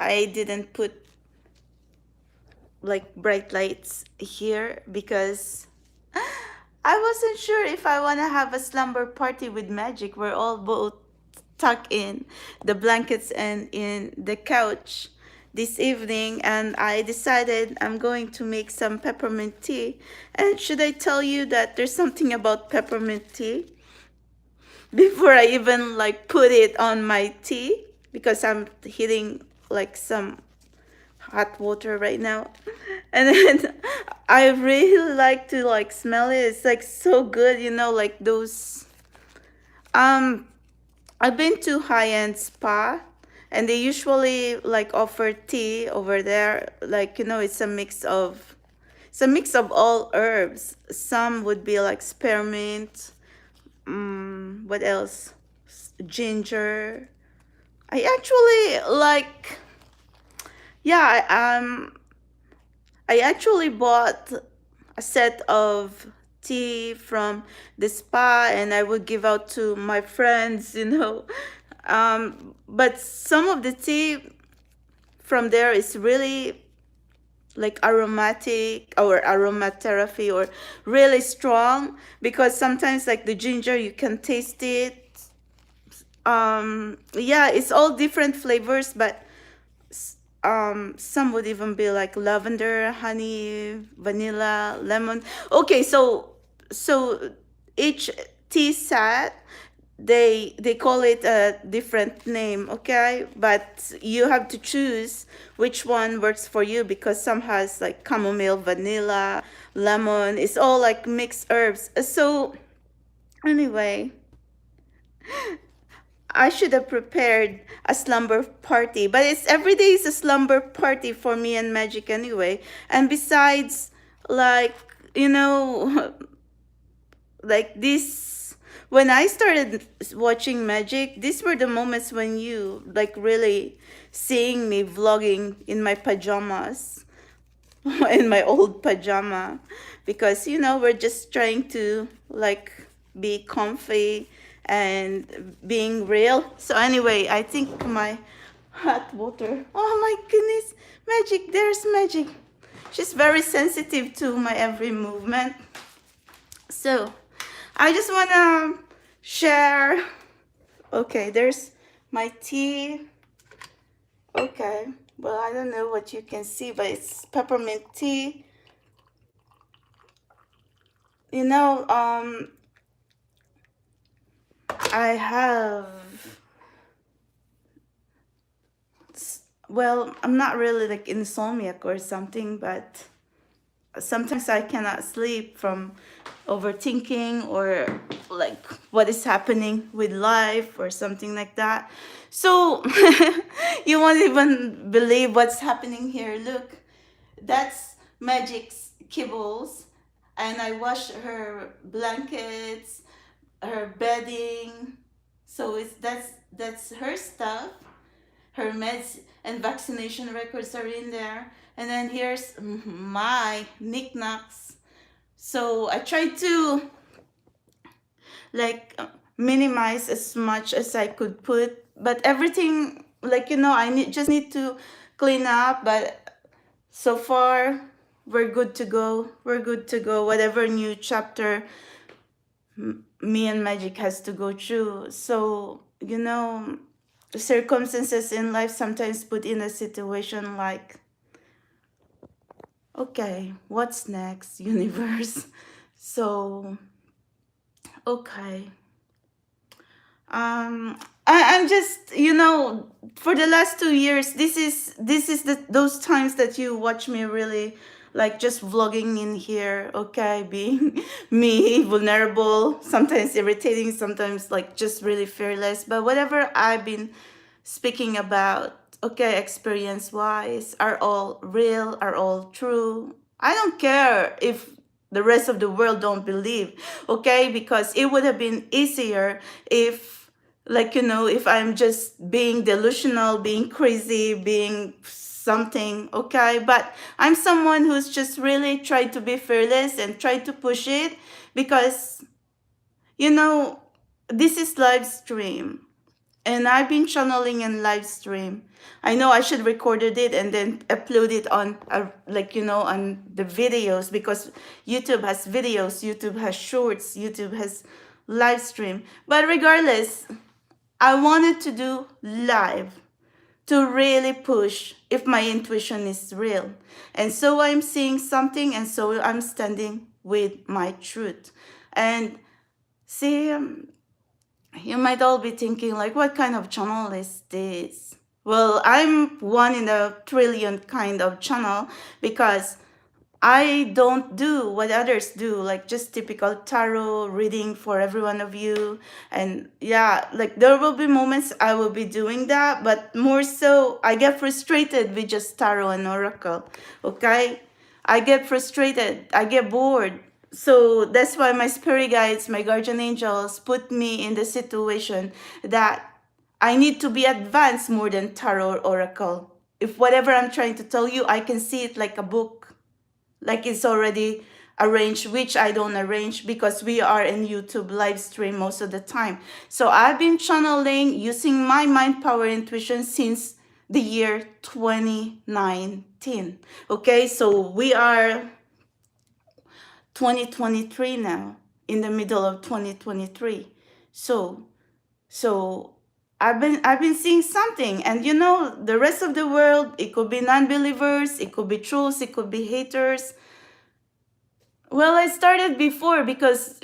I didn't put like bright lights here because I wasn't sure if I want to have a slumber party with Magic. We're all both tucked in the blankets and in the couch this evening, and I decided I'm going to make some peppermint tea. And should I tell you that there's something about peppermint tea before I even like put it on my tea, because I'm heating like some hot water right now, and then I really like to like smell it. It's like so good, like those. um I've been to high-end spa, and they usually like offer tea over there, like it's a mix of all herbs. Some would be like spearmint, what else, ginger. I actually like, yeah, I actually bought a set of tea from the spa, and I would give out to my friends. But some of the tea from there is really like aromatic or aromatherapy or really strong, because sometimes like the ginger, you can taste it. Yeah, it's all different flavors, but some would even be like lavender, honey, vanilla, lemon. Okay, so each tea set, they call it a different name, okay, but you have to choose which one works for you, because some has like chamomile, vanilla, lemon. It's all like mixed herbs. So anyway, I should have prepared a slumber party, but it's every day is a slumber party for me and Magic anyway. And besides, like, you know, like this, when I started watching Magic, these were the moments when you like really seeing me vlogging in my pajamas, in my old pajama, because we're just trying to like be comfy and being real. So anyway, I think my hot water, oh my goodness, Magic, there's Magic. She's very sensitive to my every movement. So I just want to share. Okay, there's my tea. Okay, well, I don't know what you can see, but it's peppermint tea. You know, I have, well, I'm not really like insomniac or something, but sometimes I cannot sleep from overthinking or like what is happening with life or something like that. So you won't even believe what's happening here. Look, that's Magic's kibbles, and I wash her blankets, her bedding. So that's her stuff. Her meds and vaccination records are in there. And then here's my knickknacks. So I try to like minimize as much as I could put, but everything, like, just need to clean up. But so far, we're good to go. We're good to go. Whatever new chapter me and Magic has to go through. So, circumstances in life sometimes put in a situation like, okay, what's next, universe? So, okay. I'm just, for the last 2 years, this is those times that you watch me really like just vlogging in here, okay, being me, vulnerable, sometimes irritating, sometimes like just really fearless. But whatever I've been speaking about, okay, experience wise, are all real, are all true. I don't care if the rest of the world don't believe, okay, because it would have been easier if, like, if I'm just being delusional, being crazy, being something, okay. But I'm someone who's just really tried to be fearless and tried to push it, because this is live stream. And I've been channeling in live stream. I know I should recorded it and then upload it on like on the videos, because YouTube has videos, YouTube has shorts, YouTube has live stream. But regardless, I wanted to do live to really push if my intuition is real. And so I'm seeing something, and so I'm standing with my truth. And see, you might all be thinking, like, what kind of channel is this? Well, I'm one in a trillion kind of channel, because I don't do what others do, like just typical tarot reading for every one of you. And yeah, like there will be moments I will be doing that, but more so I get frustrated with just tarot and oracle. Okay? I get frustrated, I get bored. So that's why my spirit guides, my guardian angels put me in the situation that I need to be advanced more than tarot or oracle. If whatever I'm trying to tell you, I can see it like a book, like it's already arranged, which I don't arrange because we are in YouTube live stream most of the time. So I've been channeling using my mind power intuition since the year 2019. Okay, so we are 2023 now, in the middle of 2023. So I've been seeing something, and the rest of the world, it could be non-believers, it could be trolls, it could be haters. Well, I started before because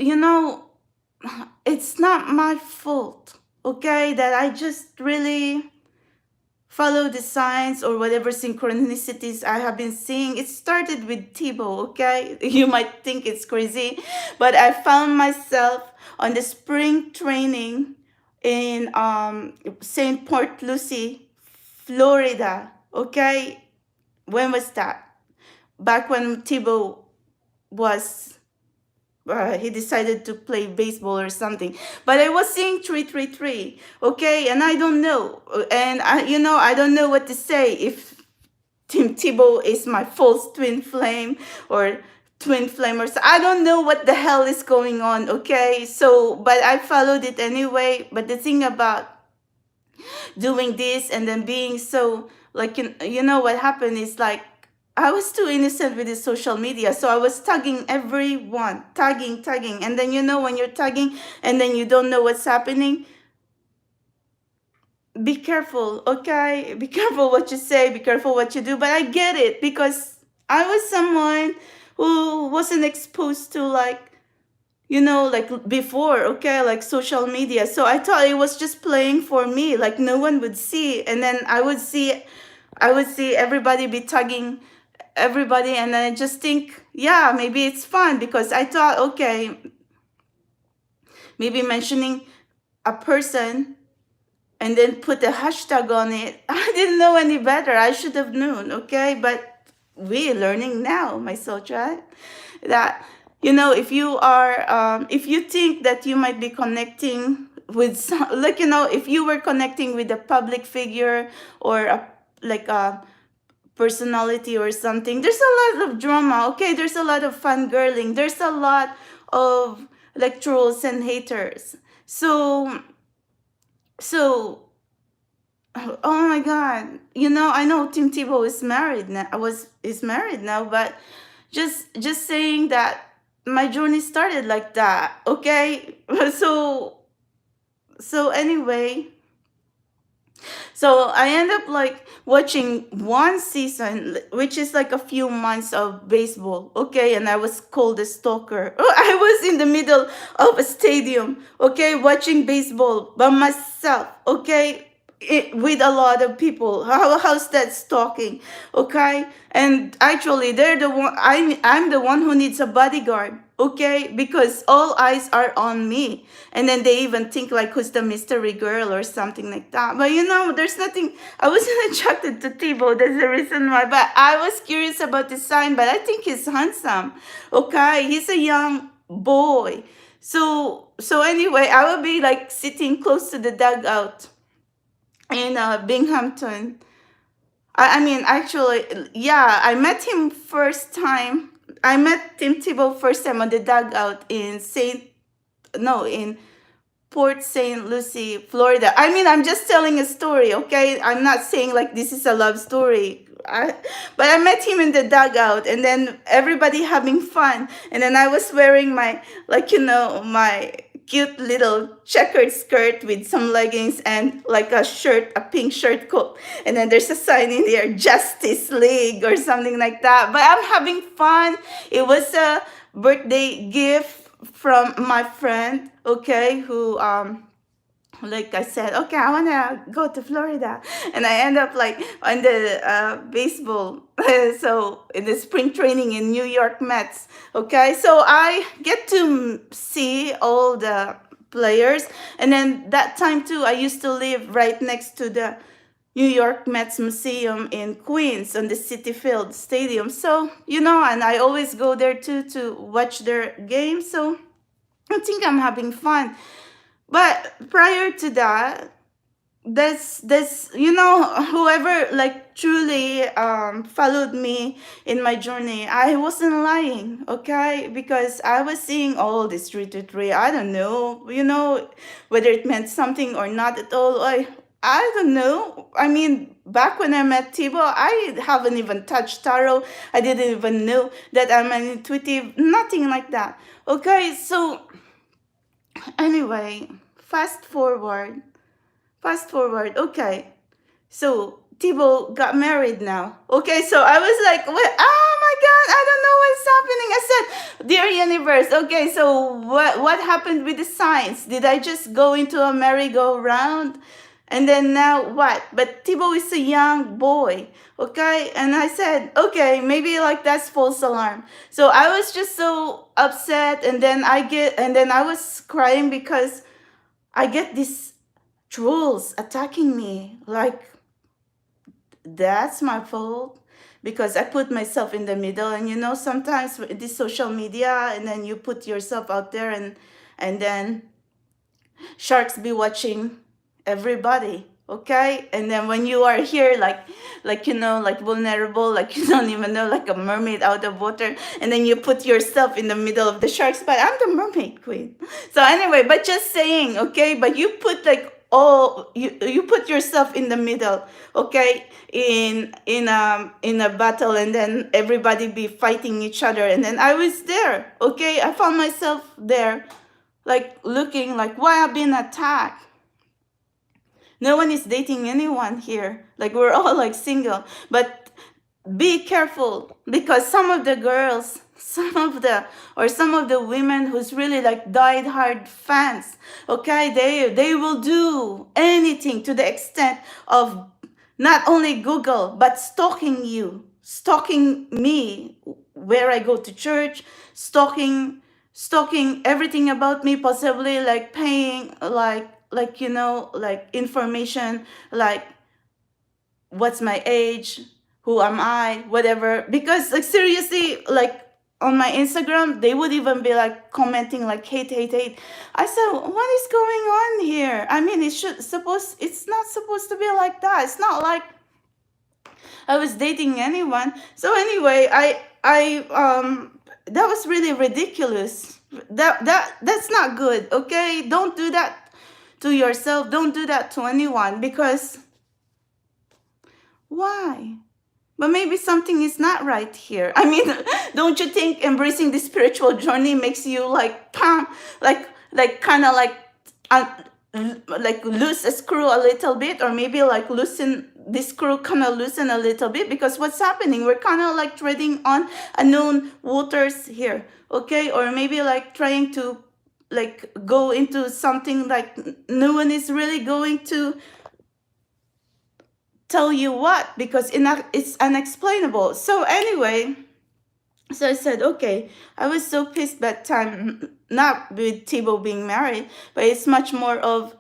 it's not my fault, okay, that I just really follow the signs or whatever synchronicities I have been seeing. It started with Tebow, okay? You might think it's crazy, but I found myself on the spring training in St. Port Lucie, Florida, okay? When was that? Back when Tebow was he decided to play baseball or something. But I was seeing 333, okay, and I don't know, and I don't know what to say, if Tim Tebow is my false twin flame or twin flame, or so. I don't know what the hell is going on, okay. So, but I followed it anyway. But the thing about doing this and then being so, like, what happened is, like, I was too innocent with the social media, so I was tagging everyone, tagging, and then when you're tagging and then you don't know what's happening, be careful, okay? Be careful what you say, be careful what you do. But I get it, because I was someone who wasn't exposed to, like, like before, okay, like social media. So I thought it was just playing for me, like no one would see. And then I would see everybody be tagging everybody, and then I just think, yeah, maybe it's fun, because I thought, okay, maybe mentioning a person and then put a hashtag on it. I didn't know any better. I should have known, okay? But we're learning now, my soul tribe, that if you are if you think that you might be connecting with some, like, if you were connecting with a public figure or a personality or something, there's a lot of drama, okay? There's a lot of fangirling, there's a lot of, like, trolls and haters. So oh my god, I know Tim Tebow is married now, is married now, but just saying that my journey started like that, okay? So anyway, so I end up, like, watching one season, which is like a few months of baseball, okay? And I was called a stalker. I was in the middle of a stadium, okay, watching baseball by myself, okay? With a lot of people. How's that stalking, okay? And actually, they're the one. I'm the one who needs a bodyguard, okay? Because all eyes are on me, and then they even think, like, who's the mystery girl or something like that. But there's nothing. I wasn't attracted to Tebow. That's the reason why. But I was curious about the sign. But I think he's handsome, okay? He's a young boy. So anyway, I will be, like, sitting close to the dugout in Binghamton. I mean, actually, yeah, I met him first time. I met Tim Tebow first time on the dugout in Port St. Lucie, Florida. I mean, I'm just telling a story, okay? I'm not saying like this is a love story. But I met him in the dugout, and then everybody having fun. And then I was wearing my, like, my cute little checkered skirt with some leggings and like a shirt, a pink shirt coat. And then there's a sign in there, Justice League or something like that. But I'm having fun. It was a birthday gift from my friend, okay, who like I said, okay, I wanna go to Florida, and I end up like on the baseball, so in the spring training in New York Mets. Okay, so I get to see all the players, and then that time too, I used to live right next to the New York Mets Museum in Queens on the Citi Field Stadium. So and I always go there too to watch their games. So I think I'm having fun. But prior to that, this whoever like truly followed me in my journey, I wasn't lying, okay? Because I was seeing all this 323. I don't know, whether it meant something or not at all. I don't know. I mean, back when I met Tebow, I haven't even touched tarot. I didn't even know that I'm an intuitive, nothing like that. Okay, so anyway, fast forward. Fast forward. Okay. So Tebow got married now. Okay, so I was like, what? Oh my God, I don't know what's happening. I said, dear universe, okay, so what happened with the signs? Did I just go into a merry-go-round? And then now what? But Tebow is a young boy, okay? And I said, okay, maybe like that's false alarm. So I was just so upset, and then I was crying because I get these trolls attacking me. Like, that's my fault because I put myself in the middle. And sometimes with this social media, and then you put yourself out there, and then sharks be watching everybody, okay? And then when you are here, like vulnerable, like you don't even know, like a mermaid out of water, and then you put yourself in the middle of the sharks. But I'm the mermaid queen. So anyway, but just saying, okay? But you put like you put yourself in the middle, okay, in a battle, and then everybody be fighting each other. And then I was there, okay? I found myself there, like looking like, why I've been attacked. No one is dating anyone here. Like, we're all like single. But be careful, because some of the girls, some of the women who's really like died hard fans, okay, they will do anything to the extent of not only Google, but stalking you, stalking me where I go to church, stalking everything about me, possibly like paying like information, like what's my age, who am I, whatever. Because like seriously, like on my Instagram, they would even be like commenting like hate, hate, hate. I said, what is going on here? I mean, it's not supposed to be like that. It's not like I was dating anyone. So anyway, I that was really ridiculous. That's not good, okay? Don't do that to yourself. Don't do that to anyone, because why? But maybe something is not right here. I mean, don't you think embracing the spiritual journey makes you like kind of like loose a screw a little bit, or maybe like loosen this screw, kind of loosen a little bit? Because what's happening, we're kind of like treading on unknown waters here, okay? Or maybe like trying to like go into something like no one is really going to tell you what, because it's unexplainable. So anyway, so I said, okay, I was so pissed that time, not with Tebow being married, but it's much more of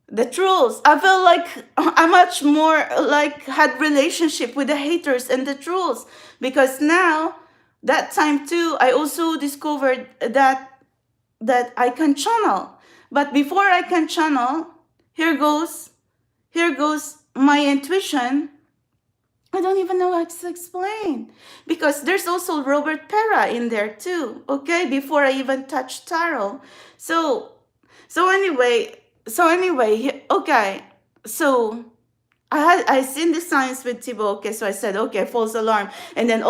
the trolls. I felt like I much more like had relationship with the haters and the trolls, because now that time too, I also discovered that I can channel. But before I can channel, here goes my intuition. I don't even know how to explain, because there's also Robert Pera in there too, okay, before I even touch tarot. So Okay. So I seen the signs with Tebow. Okay, so I said, okay, false alarm, and then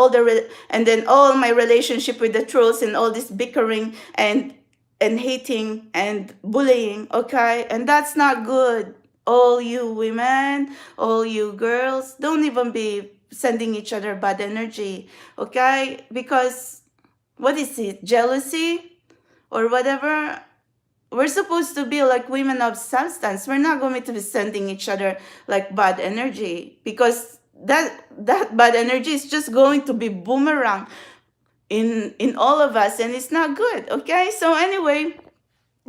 and then all my relationship with the trolls and all this bickering and hating and bullying. Okay, and that's not good. All you women, all you girls, don't even be sending each other bad energy. Okay, because what is it? Jealousy or whatever. We're supposed to be like women of substance. We're not going to be sending each other like bad energy, because that bad energy is just going to be boomerang in all of us, and it's not good. Okay, so anyway,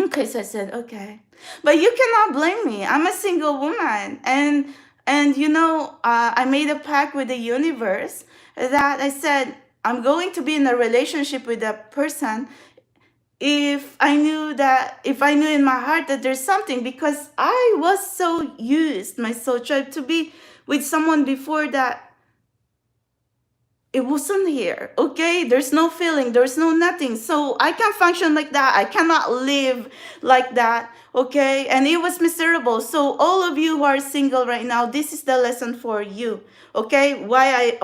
okay, so I said, okay, but you cannot blame me. I'm a single woman, and I made a pact with the universe that I said I'm going to be in a relationship with a person if I knew in my heart that there's something, because I was so used my soul tribe to be with someone before that it wasn't here. Okay, there's no feeling, there's no nothing, so I can't function like that. I cannot live like that. Okay, and it was miserable. So all of you who are single right now, this is the lesson for you. Okay, why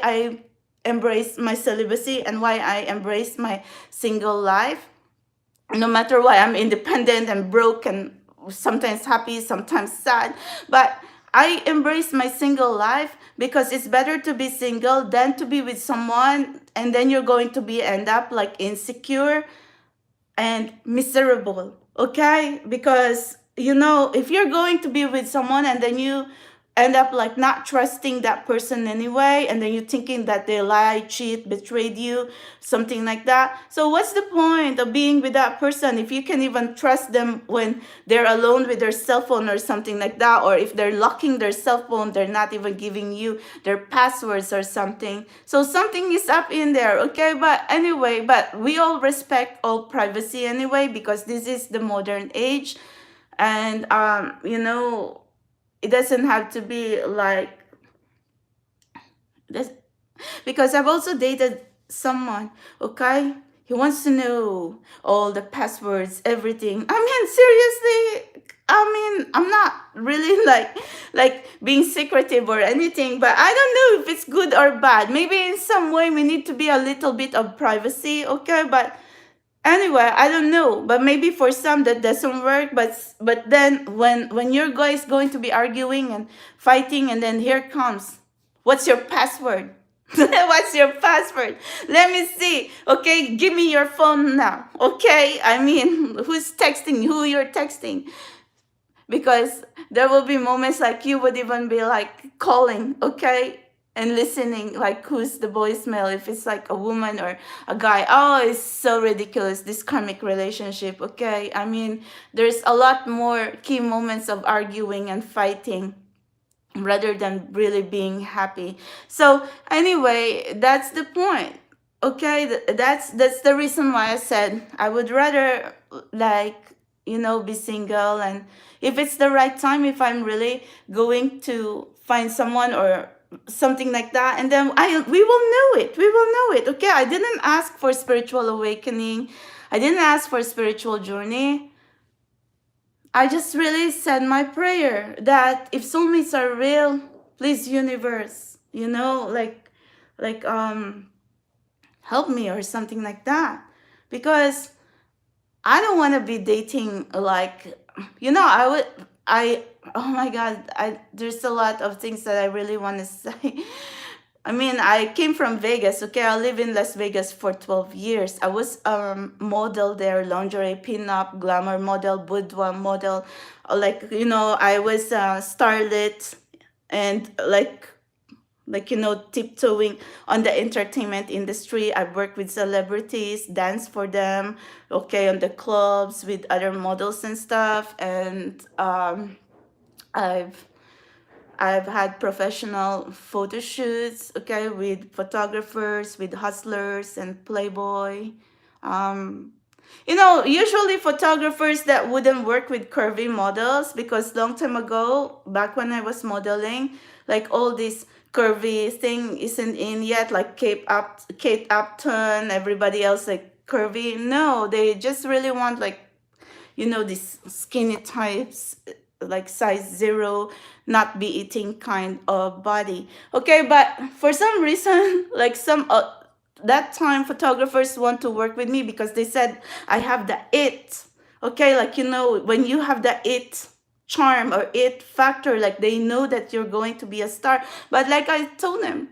I embrace my celibacy and why I embrace my single life. No matter what, I'm independent and broke and sometimes happy, sometimes sad, but I embrace my single life because it's better to be single than to be with someone and then you're going to be end up like insecure and miserable. Okay, because if you're going to be with someone and then you end up like not trusting that person anyway, and then you're thinking that they lied, cheat, betrayed you, something like that. So what's the point of being with that person if you can even trust them when they're alone with their cell phone or something like that, or if they're locking their cell phone, they're not even giving you their passwords or something. So something is up in there. Okay, but anyway, but we all respect all privacy anyway, because this is the modern age. And it doesn't have to be like this, because I've also dated someone. Okay, he wants to know all the passwords, everything. I mean, seriously, I'm not really like being secretive or anything, but I don't know if it's good or bad. Maybe in some way we need to be a little bit of privacy. Okay, but anyway, I don't know, but maybe for some that doesn't work. But then when your guys going to be arguing and fighting, and then here comes, what's your password? What's your password? Let me see. Okay, give me your phone now. Okay, I mean, who's texting? Who you're texting? Because there will be moments like you would even be like calling, okay, and listening, like who's the voicemail, if it's like a woman or a guy. Oh, it's so ridiculous, this karmic relationship. Okay, I mean, there's a lot more key moments of arguing and fighting rather than really being happy. So anyway, that's the point. Okay, that's the reason why I said I would rather like be single, and if it's the right time, if I'm really going to find someone or something like that, and then we will know it. Okay, I didn't ask for spiritual awakening, I didn't ask for spiritual journey. I just really said my prayer that if soulmates are real, please universe, like help me or something like that, because I don't want to be dating like, I oh my god, there's a lot of things that I really want to say. I mean, I came from Vegas. Okay, I live in Las Vegas for 12 years. I was model there, lingerie, pin-up, glamour model, boudoir model. I was starlet, and tiptoeing on the entertainment industry. I worked with celebrities, dance for them, okay, on the clubs with other models and stuff. And I've had professional photo shoots, okay, with photographers, with hustlers and Playboy. Usually photographers that wouldn't work with curvy models, because long time ago, back when I was modeling, like all this curvy thing isn't in yet, like Kate Upton, everybody else like curvy. No, they just really want like these skinny types, like size 0, not be eating kind of body. Okay, but for some reason, like that time photographers want to work with me because they said I have the it. Okay, like when you have the it charm or it factor, like they know that you're going to be a star. But like I told them,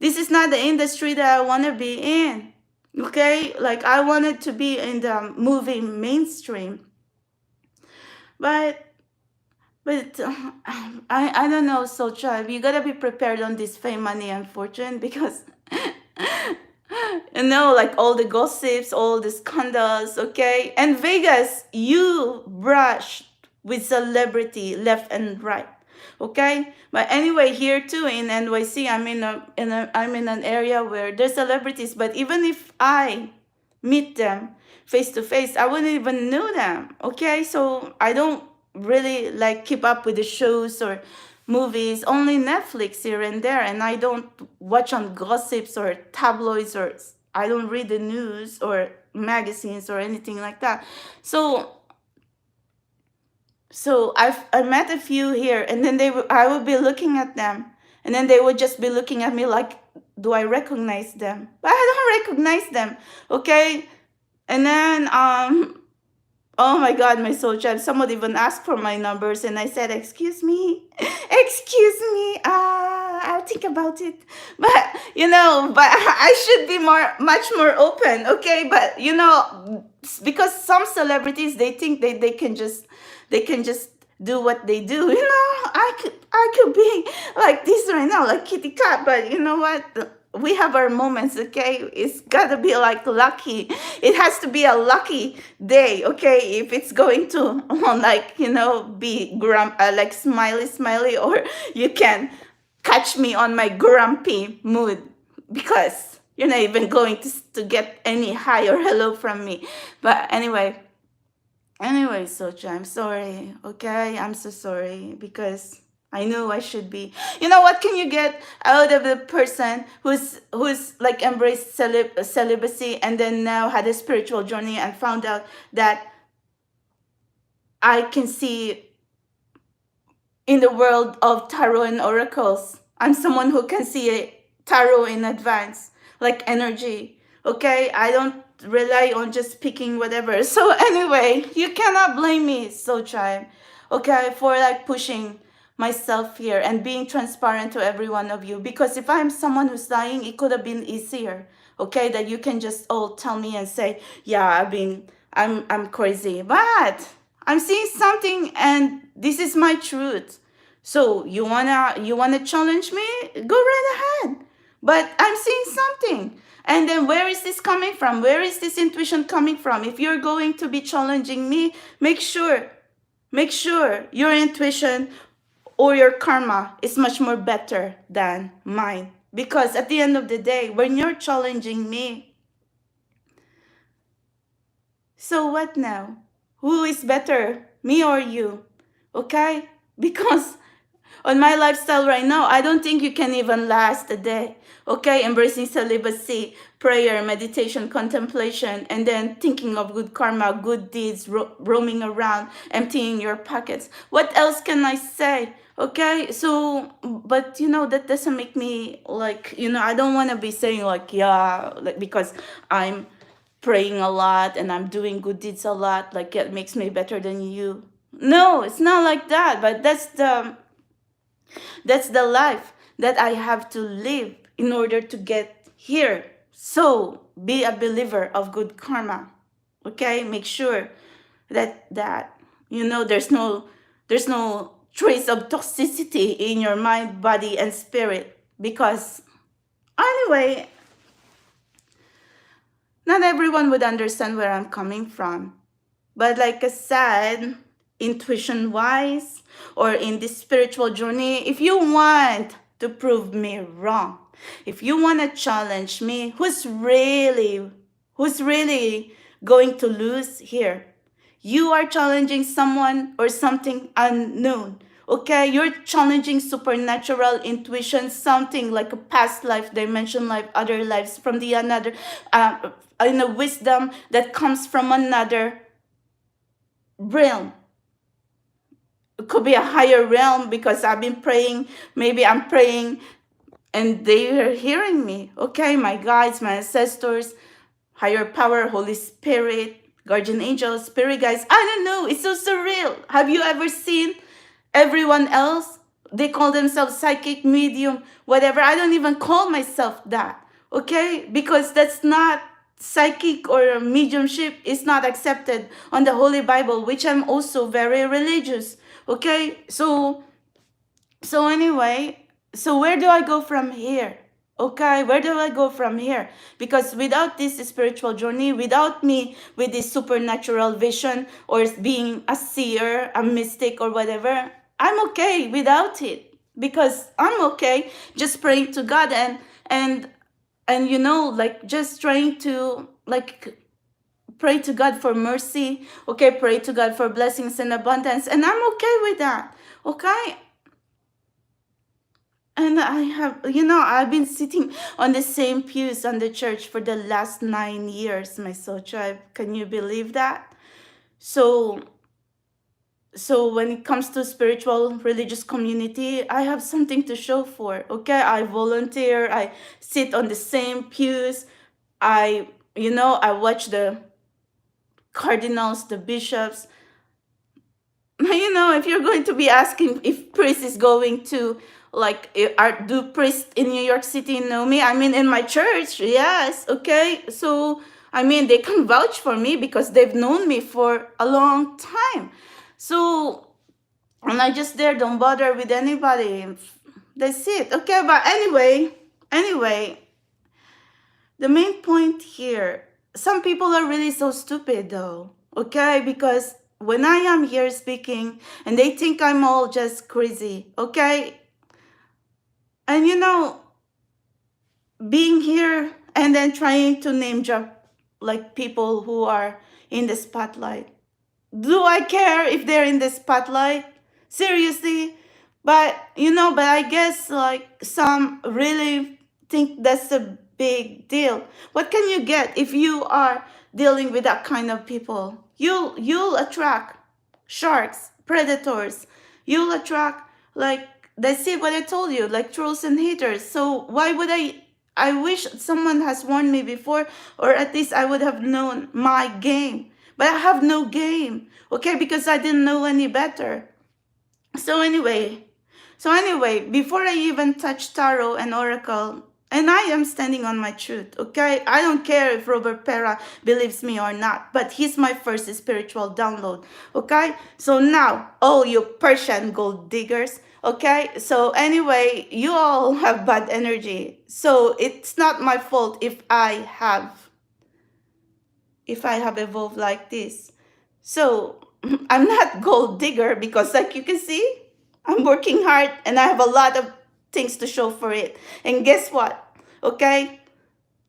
this is not the industry that I want to be in. Okay, like I wanted to be in the movie mainstream, but I don't know, so child, you gotta be prepared on this fame, money, and fortune because like all the gossips, all the scandals, okay? And Vegas, you brushed with celebrity left and right, okay? But anyway, here too in NYC, I'm in an area where there's celebrities, but even if I meet them face to face, I wouldn't even know them, okay? So I don't really like keep up with the shows or movies, only Netflix here and there, and I don't watch on gossips or tabloids, or I don't read the news or magazines or anything like that. So I met a few here, and then I would be looking at them, and then they would just be looking at me like, do I recognize them? But I don't recognize them, okay? And then oh my God, my soul child, someone even asked for my numbers, and I said, excuse me, I'll think about it. But, but I should be much more open, okay? But, because some celebrities, they think they can just do what they do. I could be like this right now, like kitty cat, but you know what? We have our moments, okay? It's gotta be like lucky. It has to be a lucky day, okay? If it's going to be like smiley, or you can catch me on my grumpy mood because you're not even going to get any hi or hello from me. But anyway, Socha, I'm sorry, okay? I'm so sorry because I knew I should be. What can you get out of a person who's like embraced celibacy and then now had a spiritual journey and found out that I can see in the world of tarot and oracles. I'm someone who can see a tarot in advance, like energy, okay? I don't rely on just picking whatever. So anyway, you cannot blame me, so child, okay, for like pushing myself here and being transparent to every one of you, because if I'm someone who's lying, it could have been easier, okay, that you can just all tell me and say, yeah, I'm crazy, but I'm seeing something and this is my truth. So you wanna challenge me? Go right ahead. But I'm seeing something. And then where is this coming from? Where is this intuition coming from? If you're going to be challenging me, make sure your intuition or your karma is much more better than mine. Because at the end of the day, when you're challenging me, so what now? Who is better, me or you? Okay? Because on my lifestyle right now, I don't think you can even last a day. Okay? Embracing celibacy, prayer, meditation, contemplation, and then thinking of good karma, good deeds, roaming around, emptying your pockets. What else can I say? Okay? So, but that doesn't make me like, I don't want to be saying like, yeah, like because I'm praying a lot and I'm doing good deeds a lot, like it makes me better than you. No, it's not like that, but that's the life that I have to live in order to get here. So be a believer of good karma, okay? Make sure that there's no trace of toxicity in your mind, body, and spirit, because anyway, not everyone would understand where I'm coming from. But like I said, intuition-wise, or in this spiritual journey, if you want to prove me wrong, if you want to challenge me, who's really going to lose here? You are challenging someone or something unknown. Okay, you're challenging supernatural intuition, something like a past life, dimension life, other lives from the another, in a wisdom that comes from another realm. It could be a higher realm because I've been praying. Maybe I'm praying and they are hearing me. Okay, my guides, my ancestors, higher power, Holy Spirit, guardian angels, spirit guides. I don't know. It's so surreal. Have you ever seen everyone else? They call themselves psychic, medium, whatever. I don't even call myself that. Okay, because that's not psychic or mediumship is not accepted on the Holy Bible, which I'm also very religious. Okay, so anyway, so where do I go from here? Okay, where do I go from here? Because without this spiritual journey, without me with this supernatural vision or being a seer, a mystic or whatever, I'm okay without it. Because I'm okay just praying to God and and like just trying to like pray to God for mercy, okay, pray to God for blessings and abundance, and I'm okay with that. Okay, and I've been sitting on the same pews on the church for the last 9 years, my soul tribe. Can you believe that? So, so when it comes to spiritual religious community, I have something to show for. Okay, I volunteer. I sit on the same pews. I watch the cardinals, the bishops. If you're going to be asking if priest is going to like do priests in New York City know me? I mean, in my church, yes. Okay, so I mean, they can vouch for me because they've known me for a long time. So, and I just there don't bother with anybody. That's it. Okay, but anyway, the main point here, some people are really so stupid though, okay? Because when I am here speaking and they think I'm all just crazy, okay? And being here and then trying to name drop like people who are in the spotlight. Do I care if they're in the spotlight? Seriously? But I guess like some really think that's a big deal. What can you get if you are dealing with that kind of people? You'll attract sharks, predators. You'll attract like that's it what I told you, like trolls and haters. So why would I wish someone has warned me before, or at least I would have known my game. But I have no game, okay, because I didn't know any better. So anyway, before I even touch tarot and oracle, and I am standing on my truth, okay? I don't care if Robert Pera believes me or not, but he's my first spiritual download, okay? So now, all you Persian gold diggers, okay? So anyway, you all have bad energy. So it's not my fault if I have evolved like this. So I'm not gold digger because like you can see, I'm working hard and I have a lot of things to show for it. And guess what? Okay?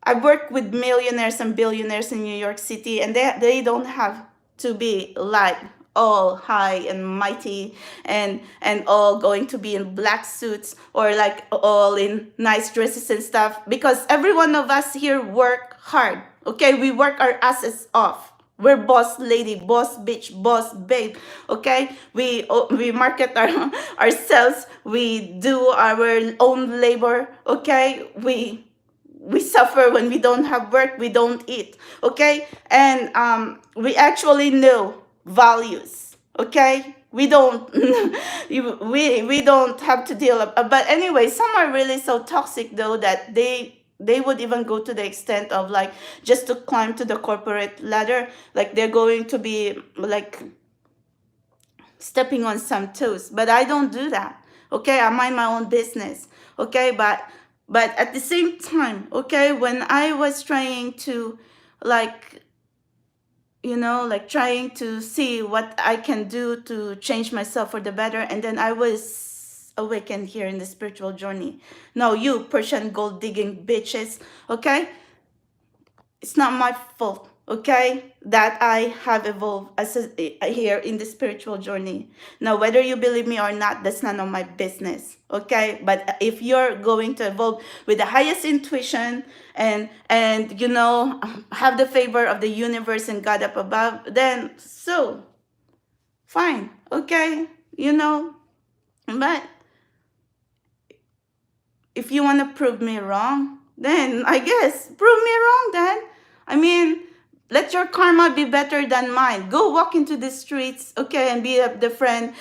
I work with millionaires and billionaires in New York City, and they don't have to be like all high and mighty and all going to be in black suits or like all in nice dresses and stuff, because every one of us here work hard. Okay, we work our asses off. We're boss lady, boss bitch, boss babe. Okay, we market ourselves. We do our own labor. Okay, we suffer when we don't have work, we don't eat, okay? And we actually know values, okay? We don't we don't have to deal but anyway, some are really so toxic though that they would even go to the extent of like just to climb to the corporate ladder, like they're going to be like stepping on some toes. But I don't do that, okay? I mind my own business, okay? But at the same time, okay, when I was trying to like like trying to see what I can do to change myself for the better, and then I was awakened here in the spiritual journey. No, you Persian gold digging bitches, okay? It's not my fault, okay, that I have evolved here in the spiritual journey. Now, whether you believe me or not, that's none of my business, okay? But if you're going to evolve with the highest intuition and have the favor of the universe and God up above, then so fine, okay, you know. But if you want to prove me wrong, then I guess prove me wrong then. I mean, let your karma be better than mine. Go walk into the streets, okay, and be the friend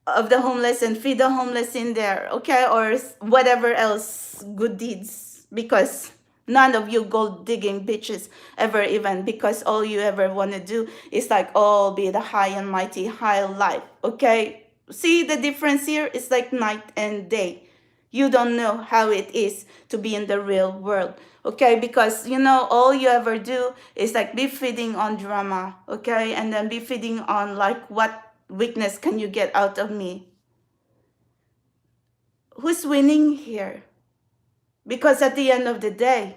of the homeless and feed the homeless in there, okay, or whatever else good deeds. Because none of you gold digging bitches ever even, because all you ever want to do is like all be the high and mighty high life, okay? See the difference here? It's like night and day. You don't know how it is to be in the real world, okay? Because you know, all you ever do is like be feeding on drama, okay? And then be feeding on like what weakness can you get out of me. Who's winning here? Because at the end of the day,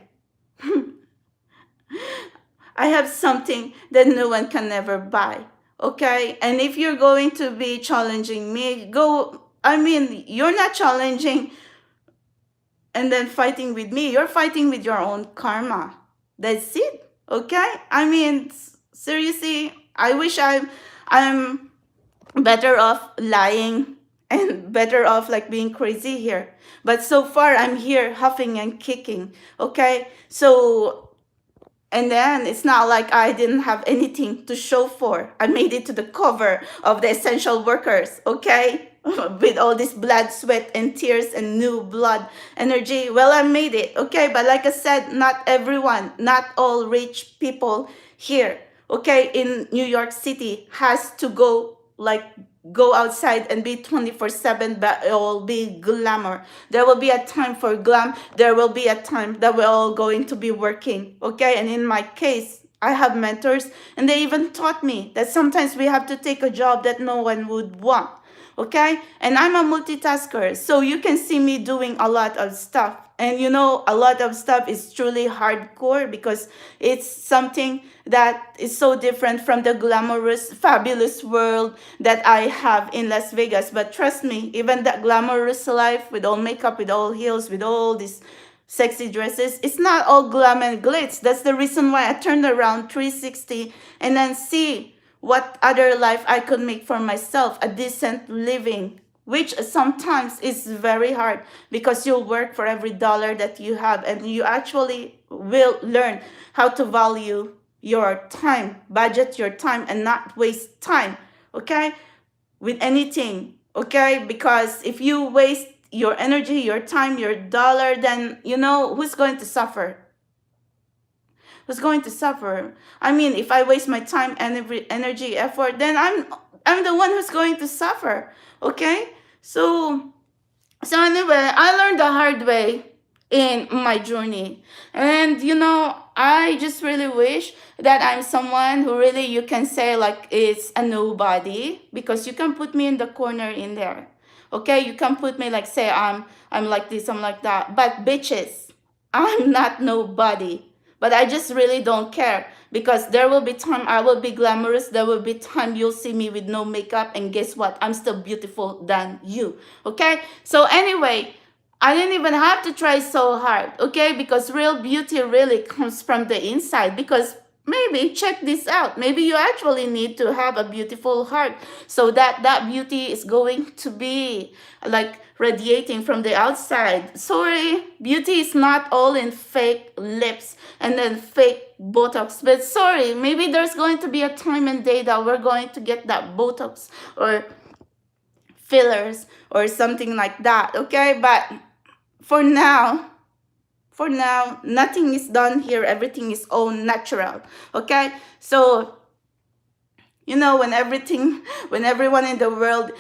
I have something that no one can ever buy, okay? And if you're going to be challenging me, go, I mean, you're not challenging and then fighting with me. You're fighting with your own karma. That's it, okay? I mean, seriously, I wish I'm better off lying and better off like being crazy here. But so far, I'm here huffing and kicking, okay? So, and then it's not like I didn't have anything to show for. I made it to the cover of the essential workers, okay? With all this blood, sweat, and tears and new blood energy. Well, I made it, okay? But like I said, not everyone, not all rich people here, okay, in New York City has to go outside and be 24/7, but it will be glamour. There will be a time for glam. There will be a time that we're all going to be working, okay? And in my case, I have mentors, and they even taught me that sometimes we have to take a job that no one would want, okay? And I'm a multitasker, so you can see me doing a lot of stuff. And you know, a lot of stuff is truly hardcore because it's something that is so different from the glamorous, fabulous world that I have in Las Vegas. But trust me, even that glamorous life with all makeup, with all heels, with all these sexy dresses, it's not all glam and glitz. That's the reason why I turned around 360 and then see what other life I could make for myself, a decent living, which sometimes is very hard because you'll work for every dollar that you have, and you actually will learn how to value your time, budget your time, and not waste time, okay, with anything, okay? Because if you waste your energy, your time, your dollar, then you know who's going to suffer. Who's going to suffer? I mean, if I waste my time and energy, effort, then I'm the one who's going to suffer. Okay? So anyway, I learned the hard way in my journey. And you know, I just really wish that I'm someone who really you can say like it's a nobody, because you can put me in the corner in there. Okay? You can put me like say I'm like this, I'm like that. But bitches, I'm not nobody. But I just really don't care, because there will be time I will be glamorous. There will be time you'll see me with no makeup, and guess what? I'm still beautiful than you. Okay? So anyway, I didn't even have to try so hard, okay? Because real beauty really comes from the inside. Because maybe, check this out, maybe you actually need to have a beautiful heart so that that beauty is going to be like radiating from the outside. Sorry, beauty is not all in fake lips and then fake Botox. But sorry, maybe there's going to be a time and day that we're going to get that Botox or fillers or something like that, okay? But for now, nothing is done here. Everything is all natural, okay? So, you know, when everyone in the world,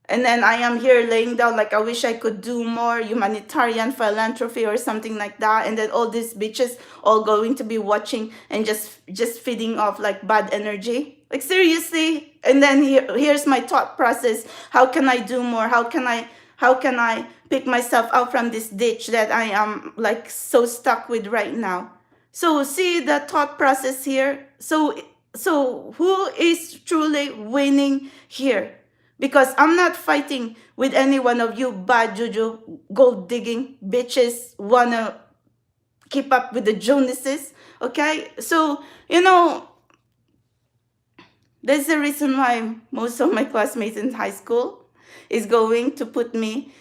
and then I am here laying down like I wish I could do more humanitarian philanthropy or something like that, and then all these bitches all going to be watching and just feeding off like bad energy. Like seriously. And then here's my thought process. How can I do more? How can I pick myself out from this ditch that I am like so stuck with right now? So see the thought process here. So who is truly winning here? Because I'm not fighting with any one of you bad juju, gold digging bitches wanna keep up with the Joneses. Okay? So, you know, That's the reason why most of my classmates in high school is going to put me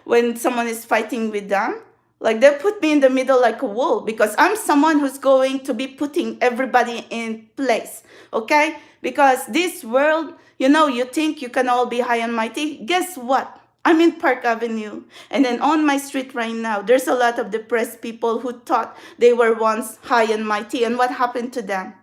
when someone is fighting with them. Like they put me in the middle like a wall because I'm someone who's going to be putting everybody in place. Okay? Because this world, you think you can all be high and mighty. Guess what? I'm in Park Avenue. And then on my street right now, there's a lot of depressed people who thought they were once high and mighty. And what happened to them?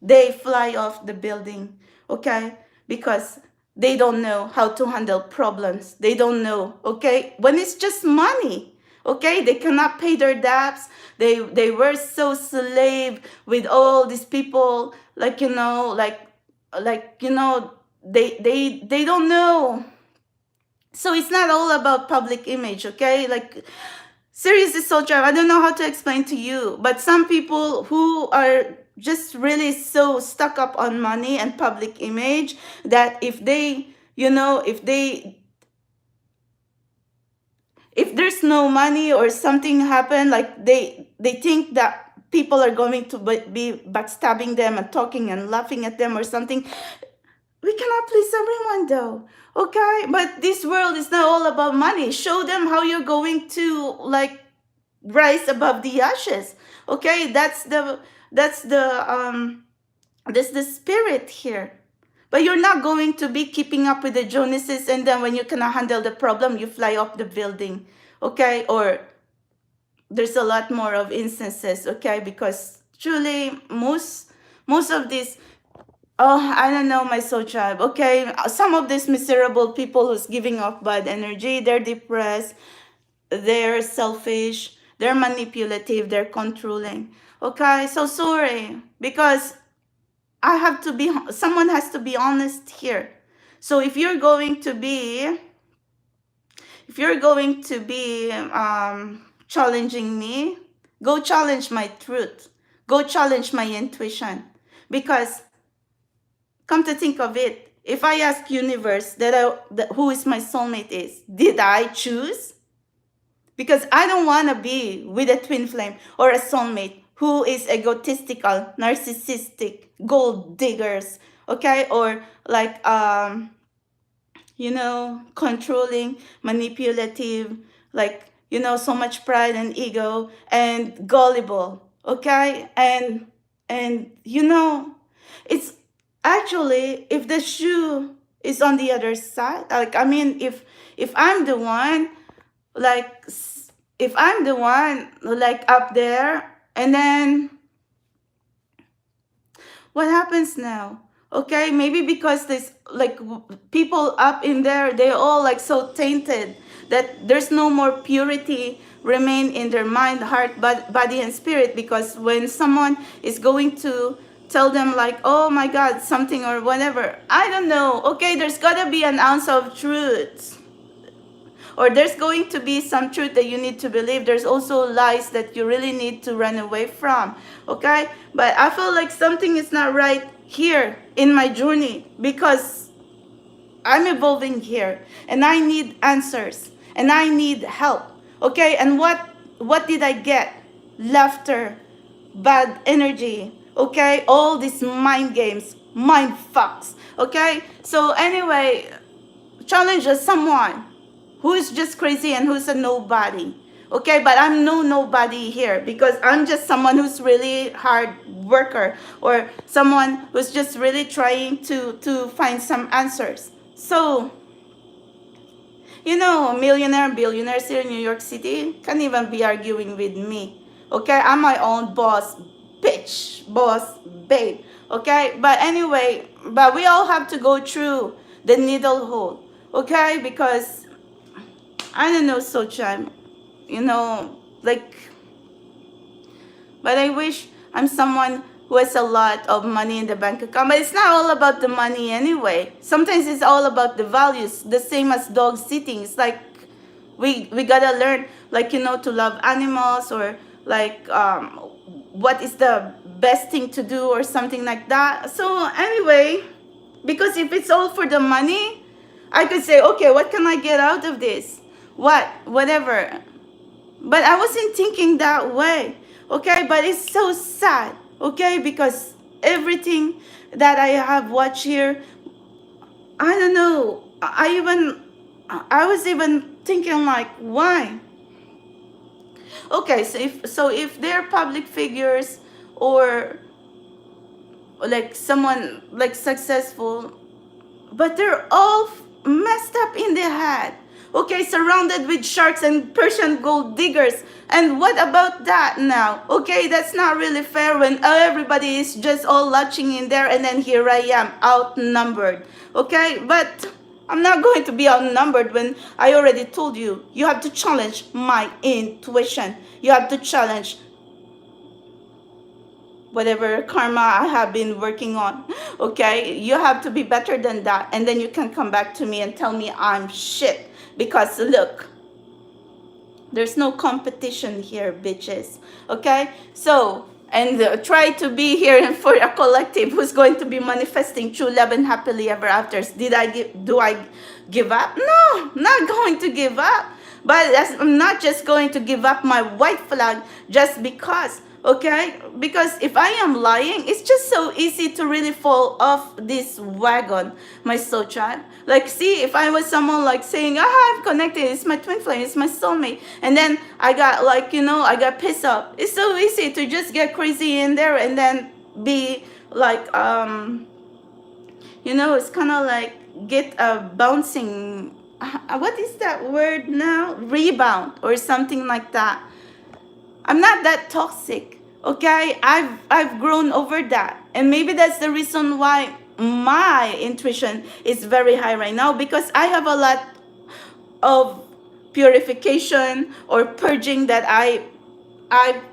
They fly off the building, okay? Because they don't know how to handle problems. They don't know, okay? When it's just money, okay? They cannot pay their debts. They were so slave with all these people, they don't know. So it's not all about public image, okay? Like seriously, soldier, I don't know how to explain to you, but some people who are just really so stuck up on money and public image that if they, if there's no money or something happen, like they think that people are going to be backstabbing them and talking and laughing at them or something. We cannot please everyone though, okay? But this world is not all about money. Show them how you're going to rise above the ashes, okay? That's the spirit here. But you're not going to be keeping up with the Joneses, and then when you cannot handle the problem, you fly off the building, okay? Or there's a lot more of instances, okay? Because truly, most of these, I don't know, my soul tribe, okay? Some of these miserable people who's giving off bad energy, they're depressed, they're selfish, they're manipulative, they're controlling, okay? So sorry, because someone has to be honest here. So if you're going to be challenging me, go challenge my truth, go challenge my intuition. Because come to think of it, if I ask universe who is my soulmate is, did I choose? Because I don't want to be with a twin flame or a soulmate who is egotistical, narcissistic, gold diggers, okay? Or controlling, manipulative, so much pride and ego and gullible, okay? And it's actually, if the shoe is on the other side, if I'm the one, up there, and then what happens now? Okay, maybe because this people up in there, they're all so tainted that there's no more purity remain in their mind, heart, body and spirit. Because when someone is going to tell them oh my God, something or whatever, I don't know, okay, there's gotta be an ounce of truth, or there's going to be some truth that you need to believe. There's also lies that you really need to run away from, okay? But I feel like something is not right here in my journey, because I'm evolving here and I need answers and I need help, okay? And what did I get? Laughter, bad energy, okay? All these mind games, mind fucks, okay? So anyway, challenge someone who is just crazy and who's a nobody, okay? But I'm no nobody here, because I'm just someone who's really hard worker, or someone who's just really trying to find some answers. So, millionaire, billionaires here in New York City can't even be arguing with me, okay? I'm my own boss, bitch, boss, babe, okay? But anyway, we all have to go through the needle hole, okay? Because I don't know, Socha, but I wish I'm someone who has a lot of money in the bank account. But it's not all about the money anyway. Sometimes it's all about the values, the same as dog sitting. It's like we gotta learn, to love animals, or what is the best thing to do, or something like that. So anyway, because if it's all for the money, I could say, okay, what can I get out of this? Whatever. But I wasn't thinking that way, okay? But it's so sad, okay? Because everything that I have watched here, I don't know. I was even thinking like, why? Okay, so if they're public figures or like someone like successful, but they're all messed up in the head. Okay, surrounded with sharks and Persian gold diggers. And what about that now? Okay, that's not really fair when everybody is just all latching in there and then here I am, outnumbered. Okay, but I'm not going to be outnumbered when I already told you. You have to challenge my intuition. You have to challenge whatever karma I have been working on. Okay, you have to be better than that, and then you can come back to me and tell me I'm shit. Because look, there's no competition here, bitches. Okay, so and try to be here for a collective who's going to be manifesting true love and happily ever afters. Do I give up? No, not going to give up. But I'm not just going to give up my white flag just because, okay? Because if I am lying, it's just so easy to really fall off this wagon, my soul child. Like, see, if I was someone like saying, I'm connected, it's my twin flame, it's my soulmate. And then I got like, I got pissed off. It's so easy to just get crazy in there and then be like, it's kind of like get a bouncing, what is that word now? Rebound or something like that. I'm not that toxic, okay? I've grown over that. And maybe that's the reason why my intuition is very high right now, because I have a lot of purification or purging that I've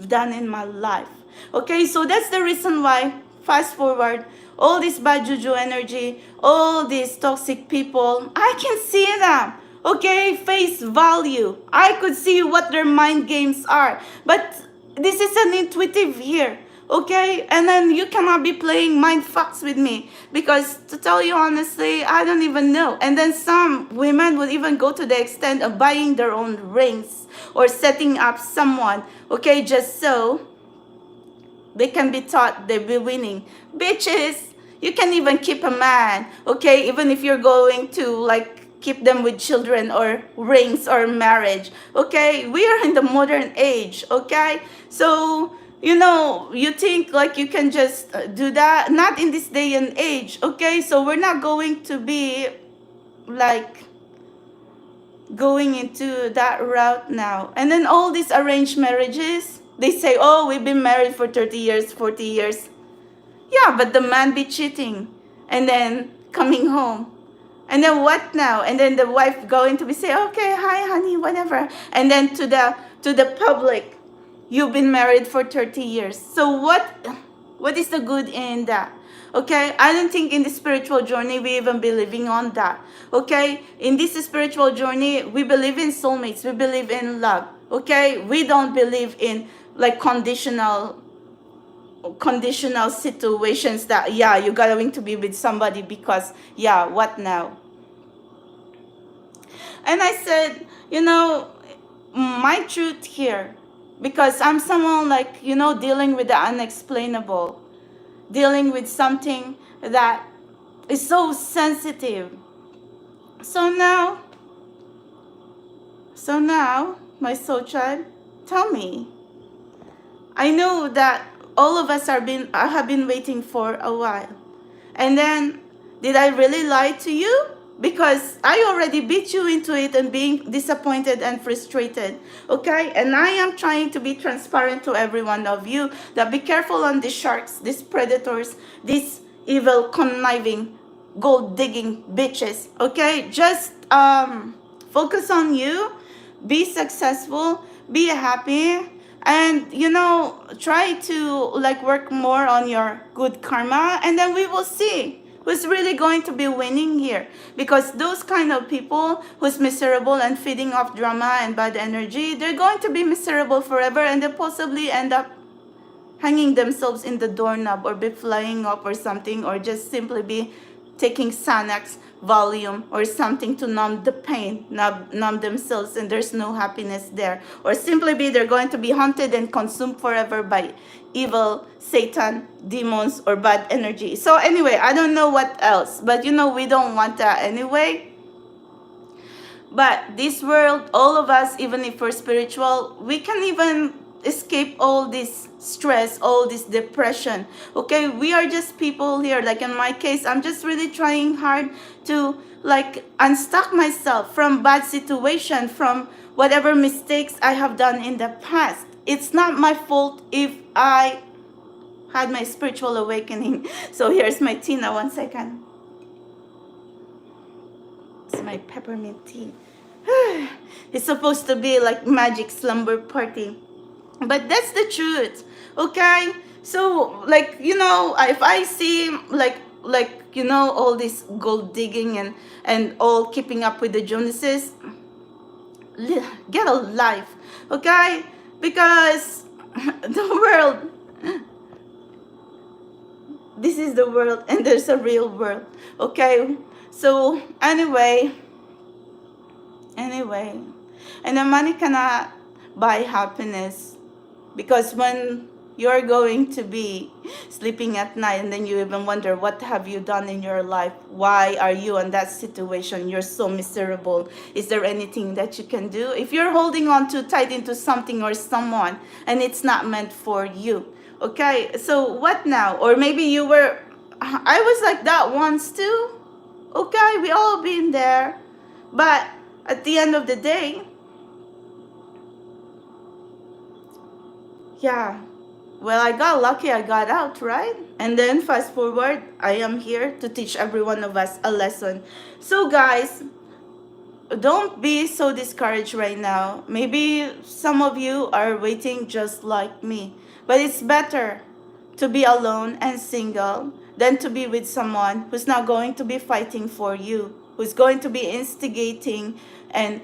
done in my life. Okay, so that's the reason why, fast forward, all this bad juju energy, all these toxic people, I can see them. Okay, face value. I could see what their mind games are. But this is an intuitive here. Okay, and then you cannot be playing mind fucks with me, because to tell you honestly, I don't even know. And then some women would even go to the extent of buying their own rings or setting up someone, okay, just so they can be taught they'll be winning. Bitches, you can even keep a man, okay, even if you're going to like keep them with children or rings or marriage. Okay, we are in the modern age. Okay, so you think like you can just do that. Not in this day and age. Okay, so we're not going to be like going into that route now. And then all these arranged marriages, they say, oh, we've been married for 30 years, 40 years. Yeah, but the man be cheating and then coming home. And then what now? And then the wife going to be say, okay, hi, honey, whatever. And then to the public, you've been married for 30 years. So what is the good in that? Okay, I don't think in the spiritual journey we even believing on that. Okay, in this spiritual journey, we believe in soulmates. We believe in love. Okay, we don't believe in like conditional situations that, yeah, you're going to be with somebody because, yeah, what now? And I said, my truth here, because I'm someone like, dealing with the unexplainable, dealing with something that is so sensitive. So now, my soul child, tell me. I know that all of us have been waiting for a while. And then, did I really lie to you? Because I already beat you into it and being disappointed and frustrated. Okay? And I am trying to be transparent to every one of you that be careful on these sharks, these predators, these evil, conniving, gold-digging bitches. Okay? Just focus on you. Be successful. Be happy. And, try to like work more on your good karma. And then we will see who's really going to be winning here. Because those kind of people who's miserable and feeding off drama and bad energy, they're going to be miserable forever. And they'll possibly end up hanging themselves in the doorknob or be flying up or something. Or just simply be taking Xanax, Valium, or something to numb the pain, numb themselves, and there's no happiness there. Or simply they're going to be haunted and consumed forever by evil, Satan, demons, or bad energy. So anyway, I don't know what else, but we don't want that anyway. But this world, all of us, even if we're spiritual, we can even escape all this stress, all this depression. Okay, we are just people here. Like in my case, I'm just really trying hard to unstuck myself from bad situation, from whatever mistakes I have done in the past. It's not my fault if I had my spiritual awakening. So here's my tea now, 1 second. It's my peppermint tea. It's supposed to be like magic slumber party, but that's the truth. Okay, so if I see all this gold digging and all keeping up with the Joneses, get a life. Okay, because the world, this is the world, and there's a real world. Okay, so anyway, and the money cannot buy happiness, because when you're going to be sleeping at night and then you even wonder, what have you done in your life? Why are you in that situation? You're so miserable. Is there anything that you can do? If you're holding on too tight into something or someone and it's not meant for you, okay, so what now? Or maybe I was like that once too. Okay, we all been there, but at the end of the day, yeah, well, I got lucky, I got out, right? And then fast forward, I am here to teach every one of us a lesson. So guys, don't be so discouraged right now. Maybe some of you are waiting just like me, but it's better to be alone and single than to be with someone who's not going to be fighting for you, who's going to be instigating and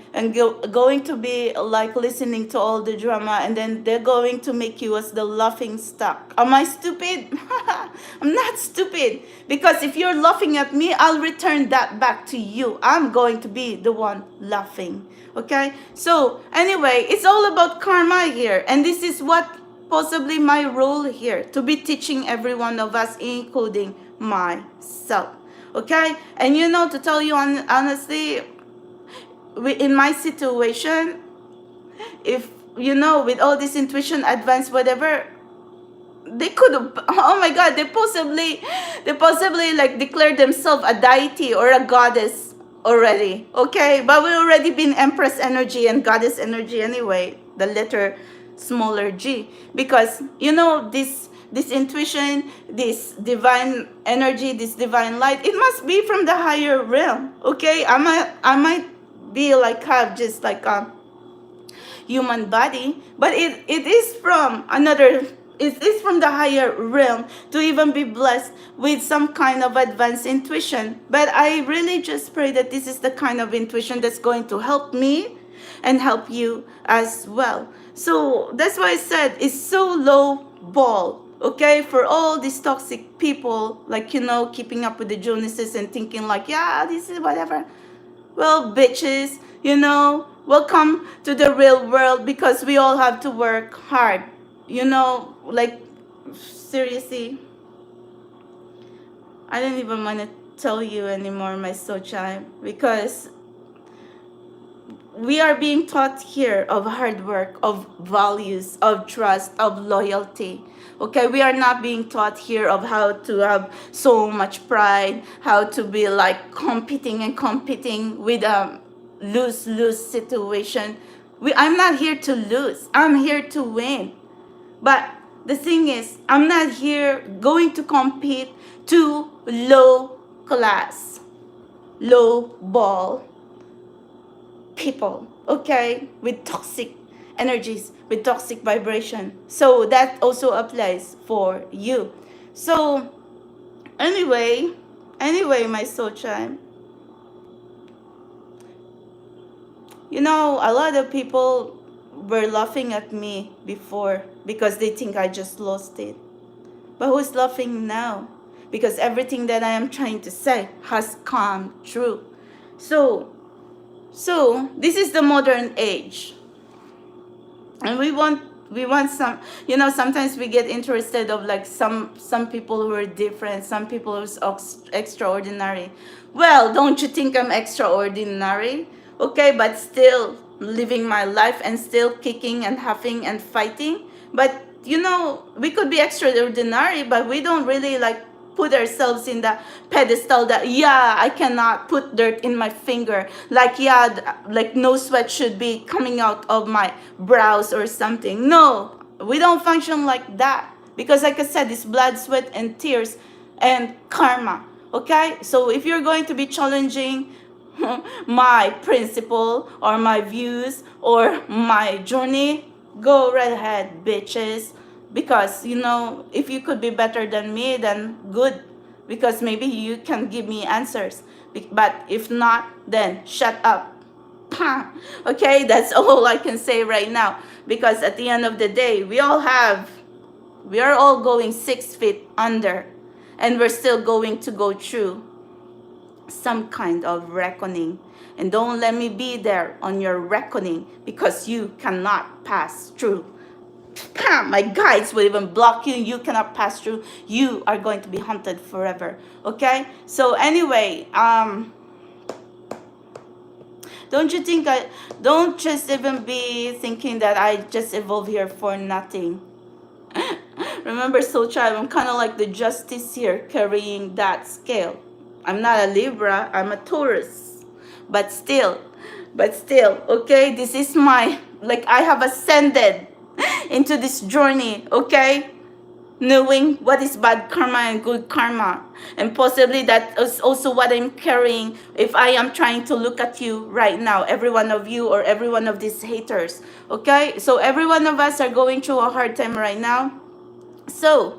going to be listening to all the drama, and then they're going to make you as the laughing stock. Am I stupid? I'm not stupid, because if you're laughing at me, I'll return that back to you. I'm going to be the one laughing. Okay, so anyway, it's all about karma here, and this is what possibly my role here, to be teaching every one of us, including myself. Okay, and to tell you honestly, in my situation, if with all this intuition, advanced, whatever, they could have, oh my god, they possibly declared themselves a deity or a goddess already. Okay, but we already been empress energy and goddess energy anyway, the letter smaller g, because this intuition, this divine energy, this divine light, it must be from the higher realm. Okay, I might be have just a human body, but it is from another, it is from the higher realm to even be blessed with some kind of advanced intuition. But I really just pray that this is the kind of intuition that's going to help me and help you as well. So that's why I said it's so low ball, okay, for all these toxic people, keeping up with the Joneses and thinking yeah, this is whatever. Well, bitches, welcome to the real world, because we all have to work hard. Seriously, I don't even want to tell you anymore, my soul-child, because we are being taught here of hard work, of values, of trust, of loyalty. Okay, we are not being taught here of how to have so much pride, how to be competing with a lose-lose situation. I'm not here to lose. I'm here to win. But the thing is, I'm not here going to compete to low class, low ball people, okay, with toxic energies, with toxic vibration. So that also applies for you. So anyway, my soul child, a lot of people were laughing at me before because they think I just lost it. But who's laughing now? because everything that I am trying to say has come true. So this is the modern age, and we want some, sometimes we get interested of like some people who are different, some people who's extraordinary. Well, don't you think I'm extraordinary? Okay, but still living my life and still kicking and huffing and fighting. But we could be extraordinary, but we don't really like put ourselves in the pedestal that, yeah, I cannot put dirt in my finger, like, yeah, like no sweat should be coming out of my brows or something. No, we don't function like that, because like I said, it's blood, sweat, and tears and karma. Okay, so if you're going to be challenging my principle or my views or my journey, go right ahead, bitches. Because if you could be better than me, then good, because maybe you can give me answers. But if not, then shut up. Okay, that's all I can say right now, because at the end of the day, we are all going 6 feet under, and we're still going to go through some kind of reckoning. And don't let me be there on your reckoning, because you cannot pass through. My guides will even block you. You cannot pass through. You are going to be haunted forever. Okay, so anyway, don't just even be thinking that I just evolved here for nothing. Remember, soul child, I'm kind of like the justice here, carrying that scale. I'm not a Libra, I'm a Taurus. But still, okay, this is I have ascended into this journey, okay? Knowing what is bad karma and good karma. And possibly that is also what I'm carrying if I am trying to look at you right now, every one of you or every one of these haters, okay? So every one of us are going through a hard time right now. So,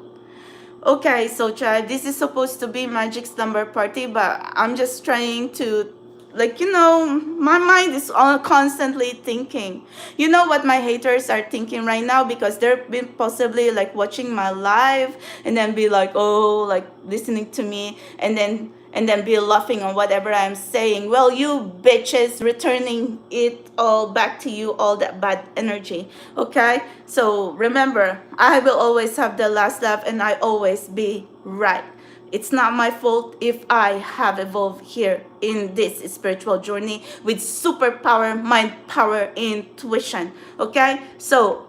okay, so child, this is supposed to be Magic Slumber Party, but I'm just trying to, my mind is all constantly thinking. You know what my haters are thinking right now? Because they've been possibly like watching my live and then be like, oh, like listening to me, and then be laughing on whatever I'm saying. Well, you bitches, returning it all back to you, all that bad energy. Okay? So remember, I will always have the last laugh, and I always be right. It's not my fault if I have evolved here in this spiritual journey with superpower, mind power, intuition. Okay? So,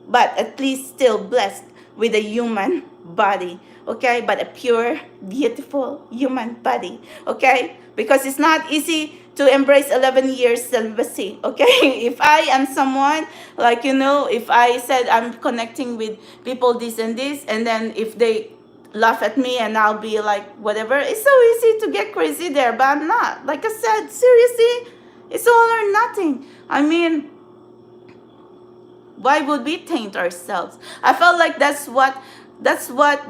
but at least still blessed with a human body. Okay? But a pure, beautiful human body. Okay? Because it's not easy to embrace 11 years celibacy. Okay? If I am someone, if I said I'm connecting with people this and this, and then if they laugh at me and I'll be like, whatever. It's so easy to get crazy there, but I'm not. Like I said, seriously, it's all or nothing. I mean, why would we taint ourselves? I felt like that's what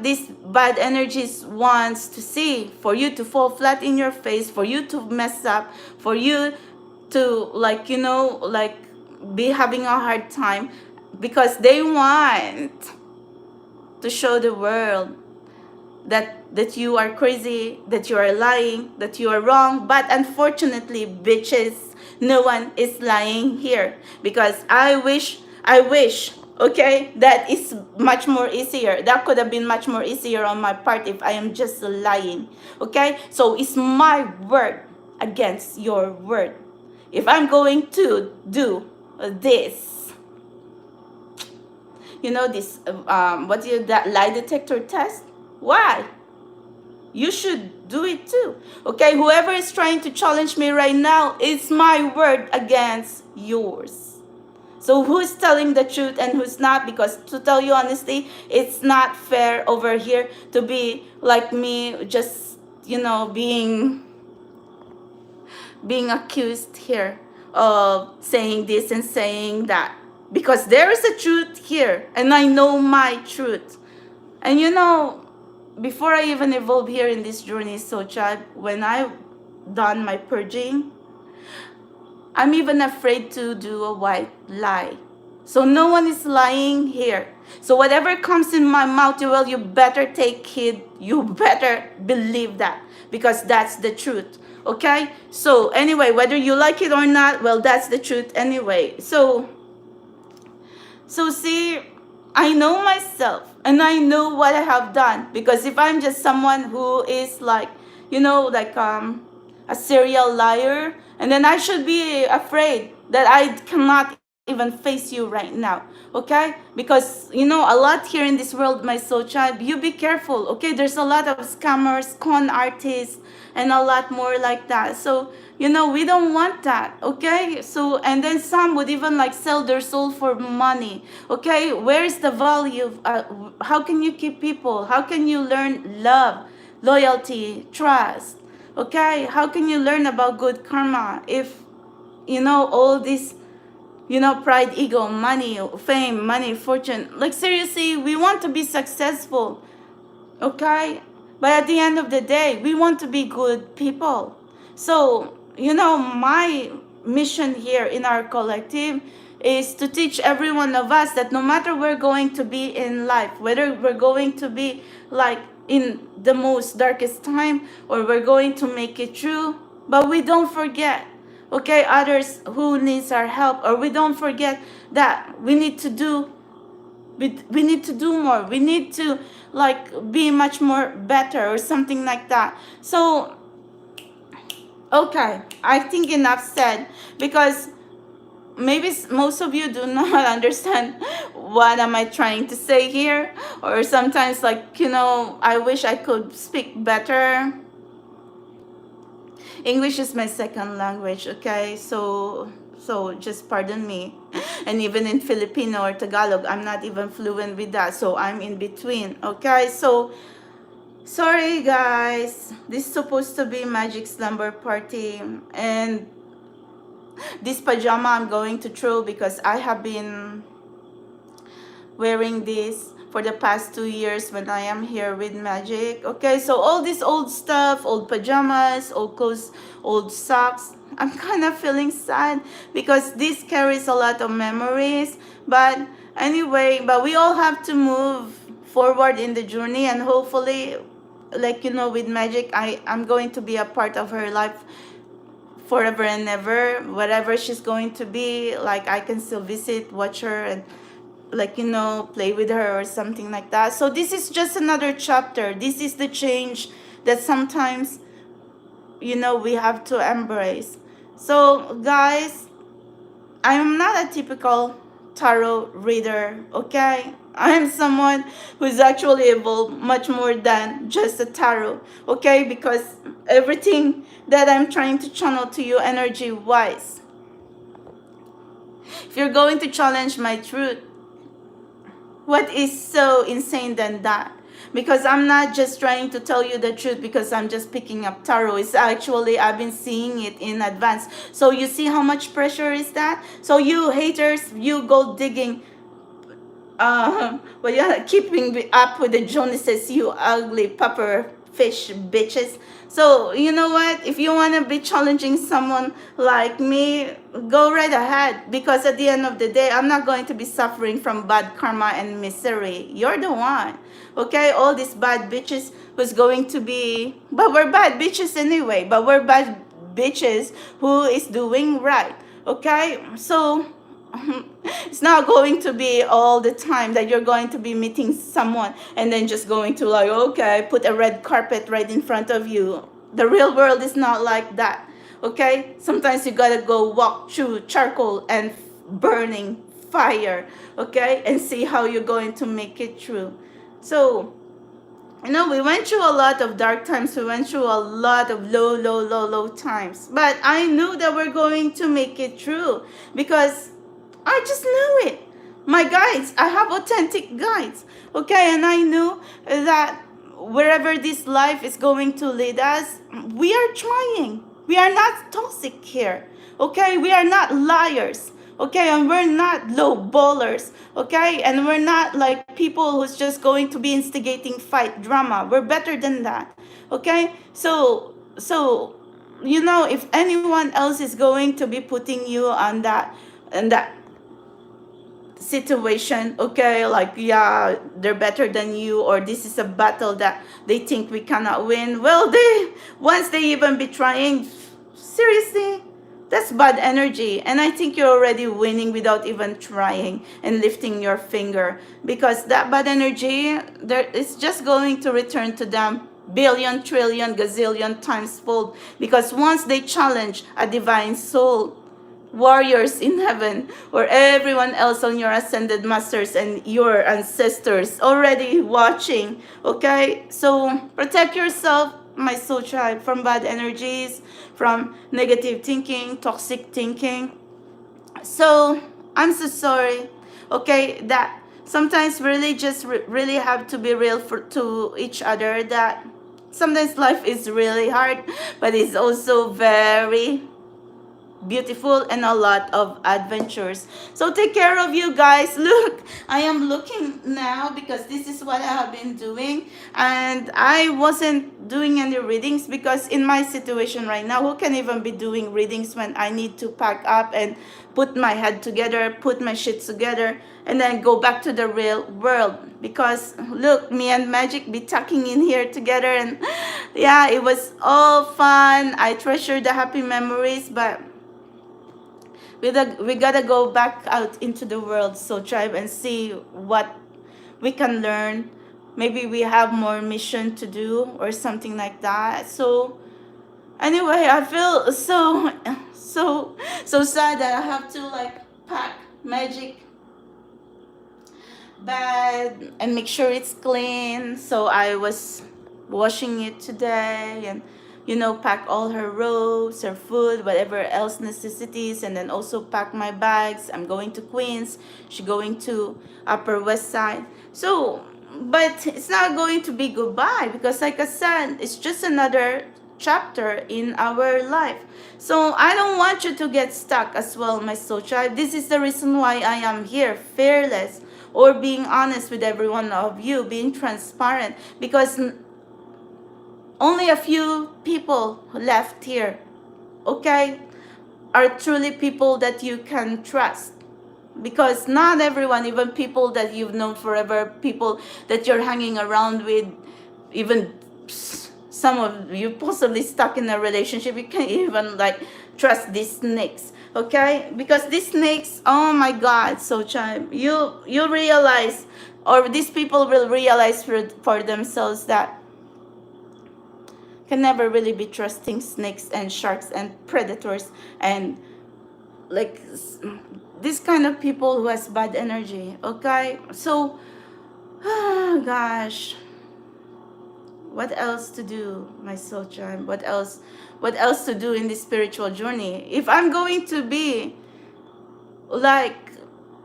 this bad energies wants to see, for you to fall flat in your face, for you to mess up, for you to be having a hard time, because they want to show the world that you are crazy, that you are lying, that you are wrong. But unfortunately, bitches, no one is lying here, because I wish, okay, that is much more easier. That could have been much more easier on my part if I am just lying. Okay, so it's my word against your word. If I'm going to do this, this that lie detector test, why? You should do it too. Okay, whoever is trying to challenge me right now, it's my word against yours. So who's telling the truth and who's not? Because to tell you honestly, it's not fair over here to be like me, just being accused here of saying this and saying that. Because there is a truth here, and I know my truth. And before I even evolve here in this journey, so child, when I done my purging, I'm even afraid to do a white lie. So no one is lying here. So whatever comes in my mouth, well, you better take heed. You better believe that, because that's the truth. Okay? So anyway, whether you like it or not, well, that's the truth anyway. So see, I know myself and I know what I have done, because if I'm just someone who is like, like a serial liar, and then I should be afraid that I cannot even face you right now. Okay? Because a lot here in this world, my soul child, you be careful. Okay? There's a lot of scammers, con artists, and a lot more like that. So we don't want that. Okay? So, and then some would even like sell their soul for money. Okay? Where is the value? How can you keep people? How can you learn love, loyalty, trust? Okay? How can you learn about good karma if all this, pride, ego, money, fame, money, fortune? Like seriously, we want to be successful. Okay? But at the end of the day, we want to be good people. So, my mission here in our collective is to teach every one of us that no matter we're going to be in life, whether we're going to be like in the most darkest time or we're going to make it through, but we don't forget, okay, others who needs our help, or we don't forget that we need to do more. We need to like be much more better or something like that. So okay, I think enough said, because maybe most of you do not understand what am I trying to say here, or sometimes like I wish I could speak better. English is my second language, okay? So just pardon me. And even in Filipino or Tagalog, I'm not even fluent with that. So I'm in between, okay? So sorry guys. This is supposed to be Magic Slumber Party. And this pajama I'm going to throw because I have been wearing this for the past 2 years when I am here with Magic. Okay, so all this old stuff, old pajamas, old clothes, old socks, I'm kind of feeling sad because this carries a lot of memories. But anyway, but we all have to move forward in the journey, and hopefully, like with Magic, I'm going to be a part of her life forever and ever. Whatever she's going to be, like I can still visit, watch her, and like play with her or something like that. So this is just another chapter. This is the change that sometimes we have to embrace. So guys, I am not a typical tarot reader, okay? I am someone who's actually evolved much more than just a tarot, okay? Because everything that I'm trying to channel to you energy wise, if you're going to challenge my truth, what is so insane than that? Because I'm not just trying to tell you the truth because I'm just picking up tarot. It's actually, I've been seeing it in advance. So you see how much pressure is that? So you haters, you go digging, well, yeah, keeping up with the Joneses, you ugly puffer fish bitches. So you know what, if you want to be challenging someone like me, go right ahead, because at the end of the day, I'm not going to be suffering from bad karma and misery. You're the one, okay? All these bad bitches who's going to be, but we're bad bitches anyway, but we're bad bitches who is doing right, okay? So it's not going to be all the time that you're going to be meeting someone and then just going to like, okay, put a red carpet right in front of you. The real world is not like that, okay? Sometimes you gotta go walk through charcoal and burning fire, okay? And see how you're going to make it through. So we went through a lot of dark times. We went through a lot of low times. But I knew that we're going to make it through because I just knew it. My guides, I have authentic guides, okay? And I knew that wherever this life is going to lead us, we are trying. We are not toxic here, okay? We are not liars, okay? And we're not low ballers, okay? And we're not like people who's just going to be instigating fight drama. We're better than that, okay? So if anyone else is going to be putting you on that situation, okay, like, yeah, they're better than you, or this is a battle that they think we cannot win. Well, they, once they even be trying, seriously, that's bad energy. And I think you're already winning without even trying and lifting your finger, because that bad energy, there, it's just going to return to them billion, trillion, gazillion times fold, because once they challenge a divine soul, warriors in heaven, or everyone else on your ascended masters and your ancestors already watching, okay? So protect yourself, my soul tribe, from bad energies, from negative thinking, toxic thinking. So I'm so sorry, okay, that sometimes really just really have to be real for to each other, that sometimes life is really hard, but it's also very beautiful and a lot of adventures. So take care of you guys. Look, I am looking now because this is what I have been doing, and I wasn't doing any readings because in my situation right now, who can even be doing readings when I need to pack up and put my head together, put my shit together, and then go back to the real world? Because look, me and Magic be tucking in here together, and yeah, it was all fun. I treasure the happy memories, but we gotta go back out into the world, so tribe, and see what we can learn. Maybe we have more mission to do or something like that. So anyway, I feel so sad that I have to like pack Magic bed and make sure it's clean. So I was washing it today, and pack all her robes, her food, whatever else necessities, and then also pack my bags. I'm going to Queens, she's going to Upper West Side. So but it's not going to be goodbye, because like I said, it's just another chapter in our life. So I don't want you to get stuck as well, my soul tribe. This is the reason why I am here, fearless, or being honest with every one of you, being transparent, because only a few people left here, okay, are truly people that you can trust. Because not everyone, even people that you've known forever, people that you're hanging around with, even some of you possibly stuck in a relationship, you can't even like trust these snakes, okay? Because these snakes, oh my God, so child, you realize, or these people will realize for themselves that can never really be trusting snakes and sharks and predators and like this kind of people who has bad energy, okay? So gosh, what else to do, my soul child? What else to do in this spiritual journey? If I'm going to be like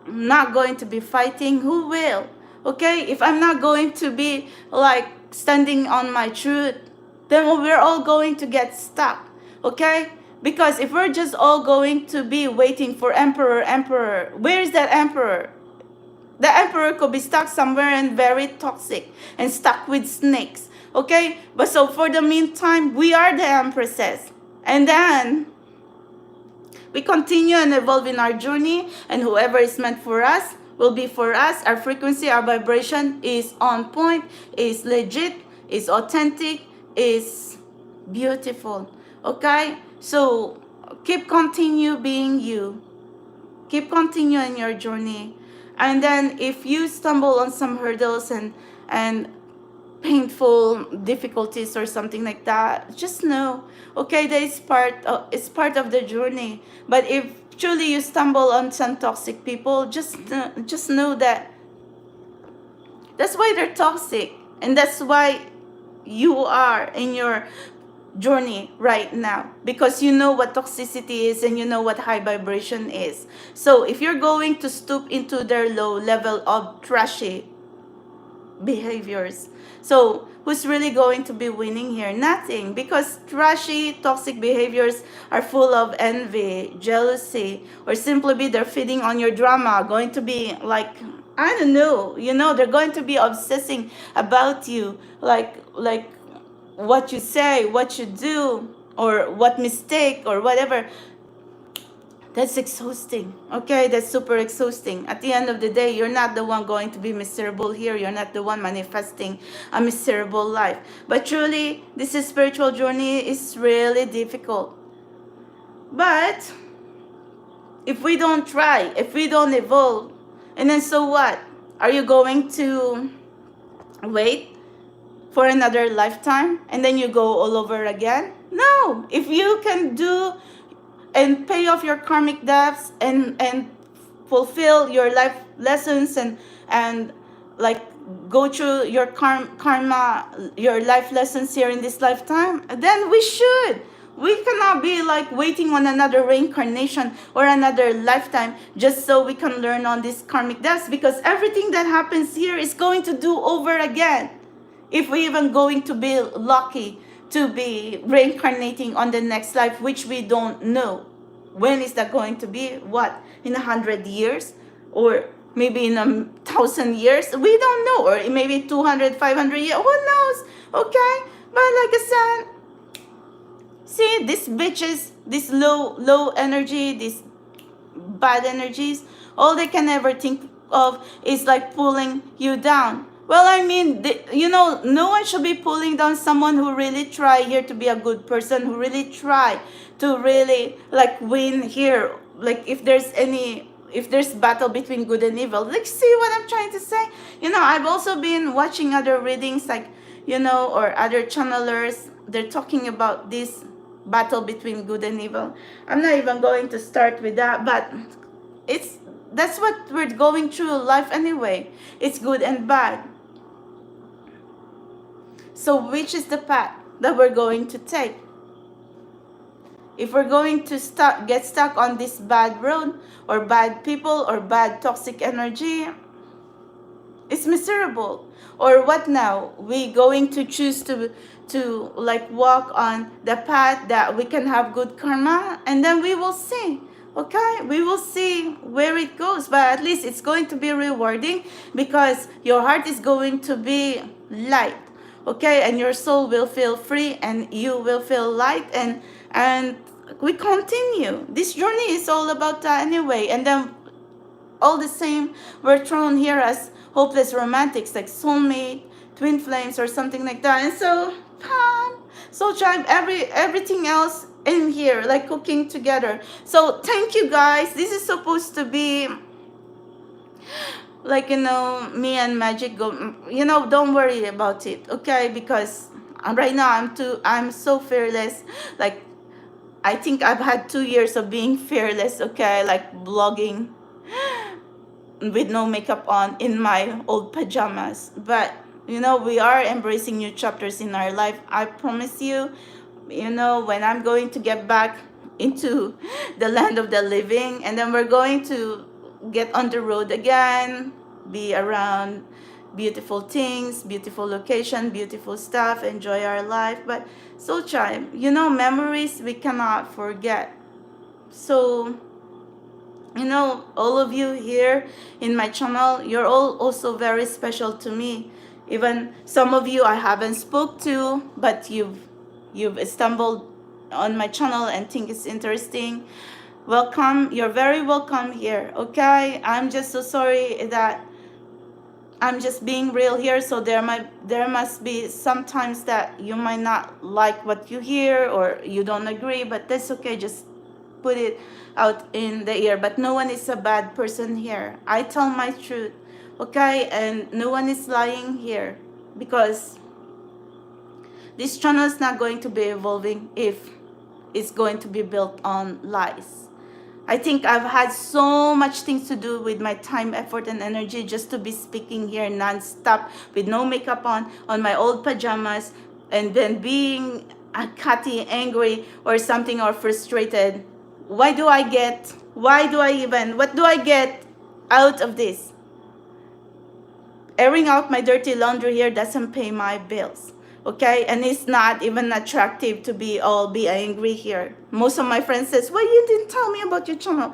not going to be fighting, who will? Okay, if I'm not going to be like standing on my truth, then we're all going to get stuck, okay? Because if we're just all going to be waiting for emperor, where is that emperor? The emperor could be stuck somewhere and very toxic and stuck with snakes, okay? But so for the meantime, we are the empresses. And then we continue and evolve in our journey, and whoever is meant for us will be for us. Our frequency, our vibration is on point, is legit, is authentic, is beautiful, okay? So continue being you, keep continuing your journey. And then if you stumble on some hurdles and painful difficulties or something like that, just know, okay, that is it's part of the journey. But if truly you stumble on some toxic people, just know that that's why they're toxic, and that's why you are in your journey right now, because you know what toxicity is and you know what high vibration is. So if you're going to stoop into their low level of trashy behaviors, so who's really going to be winning here? Nothing, because trashy toxic behaviors are full of envy, jealousy, or simply be they're feeding on your drama, going to be like, I don't know, they're going to be obsessing about you, like what you say, what you do, or what mistake or whatever. That's exhausting. Okay, that's super exhausting. At the end of the day, you're not the one going to be miserable here. You're not the one manifesting a miserable life. But truly, this spiritual journey is really difficult. But if we don't try, if we don't evolve, and then so what? Are you going to wait for another lifetime and then you go all over again? No. If you can do and pay off your karmic debts and fulfill your life lessons and like go through your karma, your life lessons here in this lifetime, then we should. We cannot be like waiting on another reincarnation or another lifetime just so we can learn on these karmic debts, because everything that happens here is going to do over again. If we even going to be lucky to be reincarnating on the next life, which we don't know. When is that going to be? What? In 100 years? Or maybe in 1,000 years? We don't know. Or maybe 200, 500 years? Who knows? Okay? But like I said, see, these bitches, this low energy, these bad energies, all they can ever think of is like pulling you down. Well, I mean, no one should be pulling down someone who really try here to be a good person, who really try to really like win here. Like if there's battle between good and evil, like see what I'm trying to say? I've also been watching other readings, like, or other channelers. They're talking about this battle between good and evil. I'm not even going to start with that, but that's what we're going through life anyway. It's good and bad. So which is the path that we're going to take? If we're going to get stuck on this bad road, or bad people, or bad toxic energy, it's miserable. Or what now? We going to choose to like walk on the path that we can have good karma, and then we will see. Okay, we will see where it goes, but at least it's going to be rewarding, because your heart is going to be light. Okay, and your soul will feel free, and you will feel light, and we continue. This journey is all about that anyway. And then all the same, we're thrown here as hopeless romantics, like soulmate, twin flames, or something like that. And so tribe, everything else in here, like cooking together. So thank you guys. This is supposed to be like, me and Magic go, don't worry about it, okay? Because right now I'm so fearless. Like, I think I've had 2 years of being fearless, okay? Like blogging with no makeup on in my old pajamas. But, we are embracing new chapters in our life. I promise you, when I'm going to get back into the land of the living, and then we're going to get on the road again, be around beautiful things, beautiful location, beautiful stuff, enjoy our life. But so tribe, memories we cannot forget. So, all of you here in my channel, you're all also very special to me. Even some of you I haven't spoke to, but you've stumbled on my channel and think it's interesting. Welcome. You're very welcome here. Okay, I'm just so sorry that I'm just being real here. So there must be sometimes that you might not like what you hear, or you don't agree, but that's okay. Just put it out in the air. But no one is a bad person here. I tell my truth, okay? And no one is lying here, because this channel is not going to be evolving if it's going to be built on lies. I think I've had so much things to do with my time, effort, and energy just to be speaking here non-stop with no makeup on my old pajamas, and then being catty, angry, or something, or frustrated. What do I get out of this? Airing out my dirty laundry here doesn't pay my bills. Okay, and it's not even attractive to be angry here. Most of my friends says, "Well, you didn't tell me about your channel."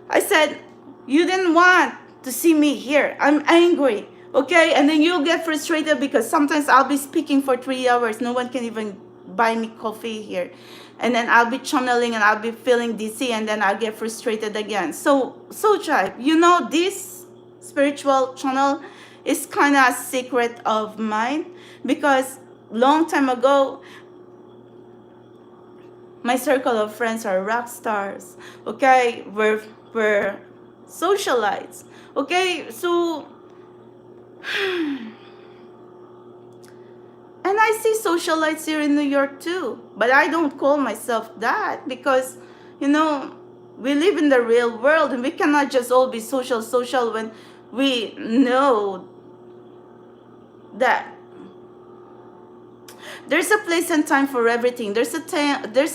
I said, "You didn't want to see me here. I'm angry." Okay, and then you'll get frustrated because sometimes I'll be speaking for 3 hours. No one can even buy me coffee here. And then I'll be channeling and I'll be feeling dizzy and then I'll get frustrated again. So tribe, you know, this spiritual channel is kind of a secret of mine, because long time ago, my circle of friends are rock stars, okay? We're socialites, okay? So, and I see socialites here in New York too, but I don't call myself that, because, you know, we live in the real world and we cannot just all be social when we know that there's a place and time for everything. There's a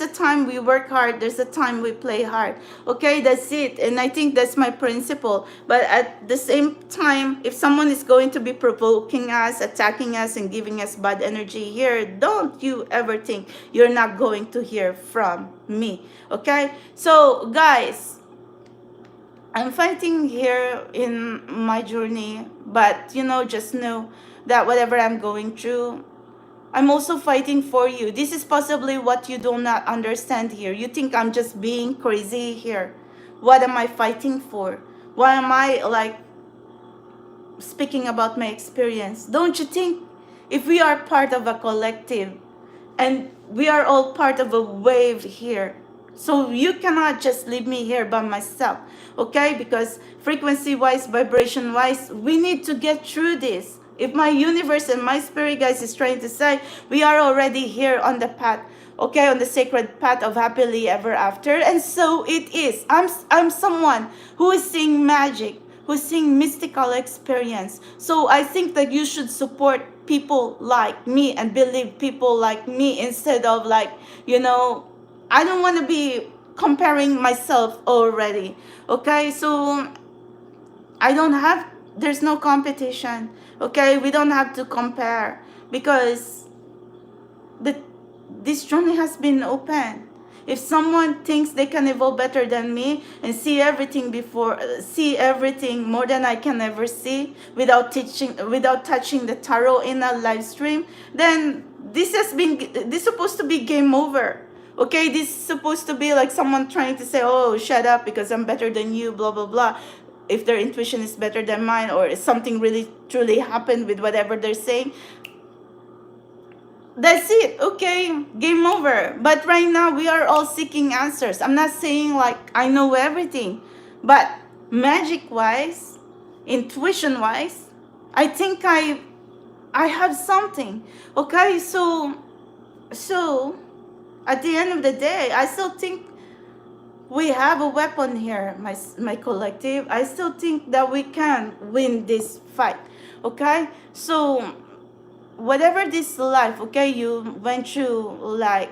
time we work hard, there's a time we play hard. Okay, that's it. And I think that's my principle. But at the same time, if someone is going to be provoking us, attacking us, and giving us bad energy here, don't you ever think you're not going to hear from me. Okay? So, guys, I'm fighting here in my journey, but, you know, just know that whatever I'm going through, I'm also fighting for you. This is possibly what you do not understand here. You think I'm just being crazy here. What am I fighting for? Why am I like speaking about my experience? Don't you think if we are part of a collective and we are all part of a wave here, so you cannot just leave me here by myself, okay? Because frequency-wise, vibration-wise, we need to get through this. If my universe and my spirit guys is trying to say, we are already here on the path, okay, on the sacred path of happily ever after, and so it is. I'm someone who is seeing magic, who's seeing mystical experience. So I think that you should support people like me and believe people like me instead of like, you know, I don't want to be comparing myself already, okay? So there's no competition, okay? We don't have to compare, because this journey has been open. If someone thinks they can evolve better than me and see everything more than I can ever see without touching the tarot in a live stream, then this is supposed to be game over. Okay, this is supposed to be like someone trying to say, oh, shut up because I'm better than you, blah, blah, blah. If their intuition is better than mine, or if something really truly happened with whatever they're saying, that's it, okay, game over. But right now we are all seeking answers. I'm not saying like I know everything, but magic wise, intuition wise, I think I have something, okay? So at the end of the day, I still think we have a weapon here, my collective. I still think that we can win this fight, okay? So whatever this life, okay, you went through like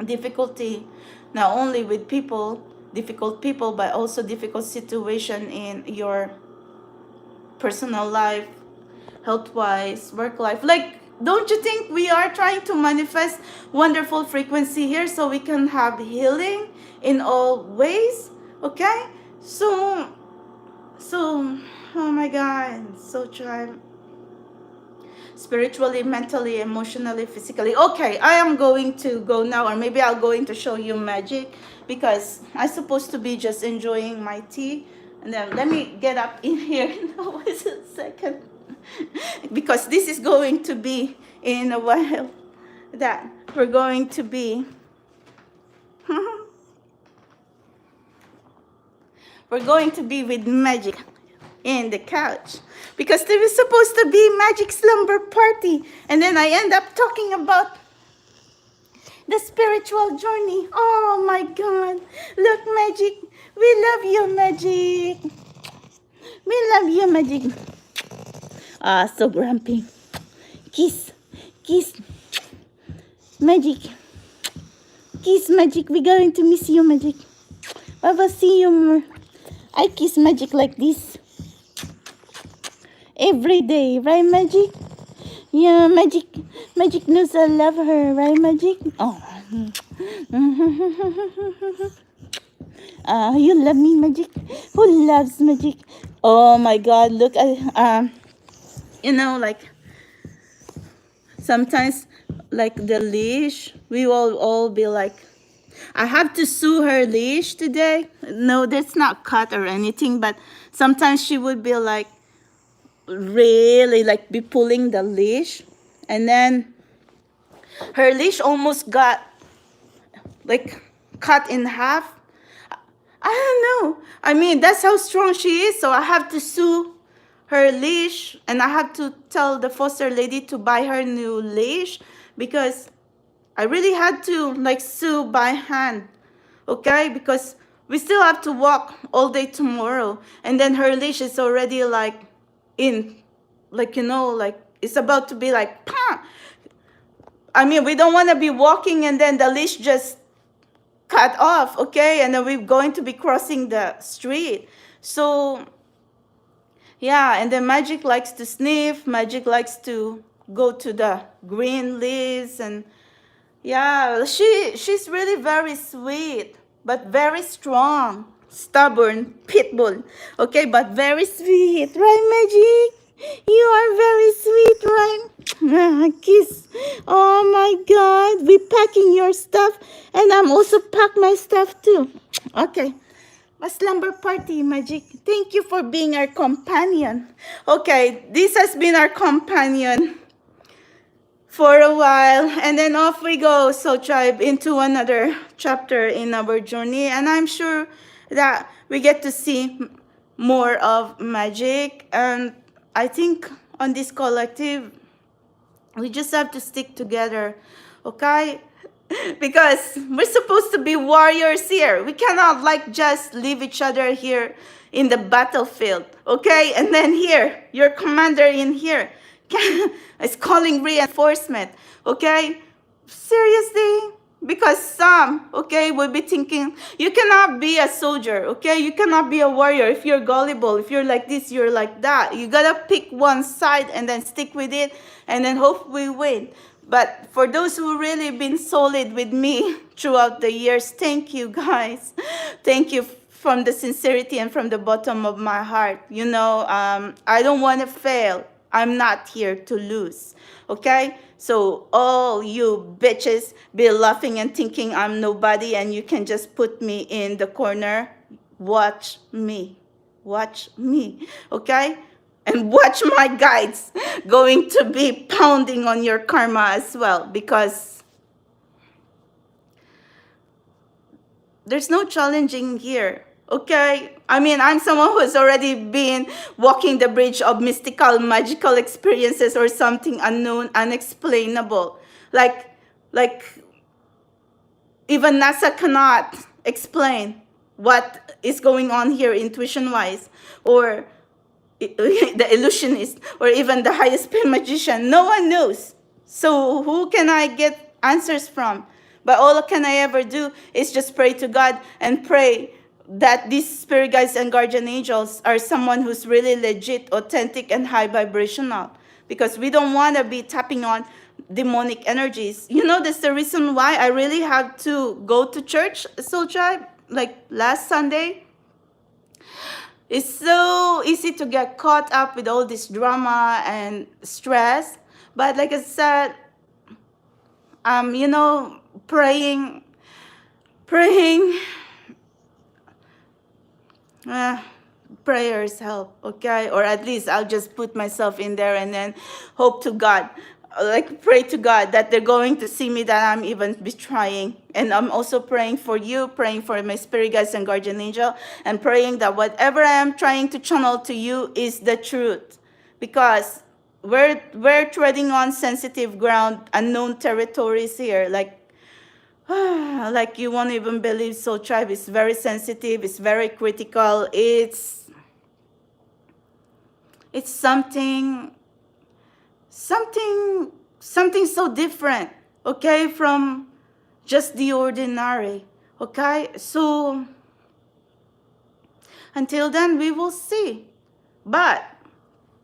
difficulty, not only with difficult people, but also difficult situation in your personal life, health-wise, work life. Like, don't you think we are trying to manifest wonderful frequency here so we can have healing in all ways? Okay? So, oh my God, so tribe. Spiritually, mentally, emotionally, physically. Okay, I am going to go now, or maybe I'll go in to show you magic, because I'm supposed to be just enjoying my tea. And then let me get up in here now. Wait a second. Because this is going to be in a while that we're going to be with magic in the couch, because there is supposed to be magic slumber party, and then I end up talking about the spiritual journey. Oh my God, look, magic, we love you, magic, we love you, magic. Ah, so grumpy. Kiss, magic, kiss, magic. We're going to miss you, magic. Baba, see you more. I kiss magic like this every day, right, magic? Yeah, magic knows I love her, right, magic? Oh. You love me, magic? Who loves magic? Oh my God, look at you know, like sometimes like the leash, we will all be like, I have to sew her leash today. No, that's not cut or anything, but sometimes she would be like really like be pulling the leash, and then her leash almost got like cut in half. I don't know. I mean, that's how strong she is. So I have to sew her leash, and I have to tell the foster lady to buy her new leash because I really had to like sew by hand, okay? Because we still have to walk all day tomorrow, and then her leash is already like in, like, you know, like it's about to be like, pah! I mean, we don't want to be walking and then the leash just cut off, okay? And then we're going to be crossing the street. So, yeah, and then Magic likes to sniff. Magic likes to go to the green leaves. And yeah, she's really very sweet, but very strong, stubborn, pit bull, okay? But very sweet, right, Magic? You are very sweet, right? Kiss. Oh my God, we packing your stuff, and I'm also pack my stuff too. Okay. A slumber party, Magic. Thank you for being our companion. Okay, this has been our companion for a while, and then off we go, Soul Tribe, into another chapter in our journey, and I'm sure that we get to see more of Magic, and I think on this collective, we just have to stick together, okay? Because we're supposed to be warriors here. We cannot like just leave each other here in the battlefield, okay? And then here, your commander in here is calling reinforcement, okay? Seriously? Because some, okay, will be thinking, you cannot be a soldier, okay? You cannot be a warrior if you're gullible. If you're like this, you're like that. You gotta pick one side and then stick with it and then hope we win. But for those who really been solid with me throughout the years, thank you guys. Thank you from the sincerity and from the bottom of my heart. You know, I don't want to fail. I'm not here to lose, okay? So all you bitches be laughing and thinking I'm nobody and you can just put me in the corner. Watch me. Watch me, okay? And watch my guides going to be pounding on your karma as well, because there's no challenging here, okay? I mean, I'm someone who has already been walking the bridge of mystical, magical experiences or something unknown, unexplainable. Like even NASA cannot explain what is going on here intuition-wise, or the illusionist, or even the highest paid magician. No one knows. So who can I get answers from? But all can I ever do is just pray to God and pray that these spirit guides and guardian angels are someone who's really legit, authentic, and high vibrational. Because we don't want to be tapping on demonic energies. You know, that's the reason why I really have to go to church, Soul Tribe, like last Sunday. It's so easy to get caught up with all this drama and stress. But like I said, you know, praying, prayers help, okay? Or at least I'll just put myself in there and then hope to God, like pray to God that they're going to see me, that I'm even be trying. And I'm also praying for you, praying for my spirit guides and guardian angel, and praying that whatever I am trying to channel to you is the truth. Because we're treading on sensitive ground, unknown territories here. Like you won't even believe. Soul Tribe is very sensitive. It's very critical. It's something so different, okay, from just the ordinary, okay? So until then, we will see. But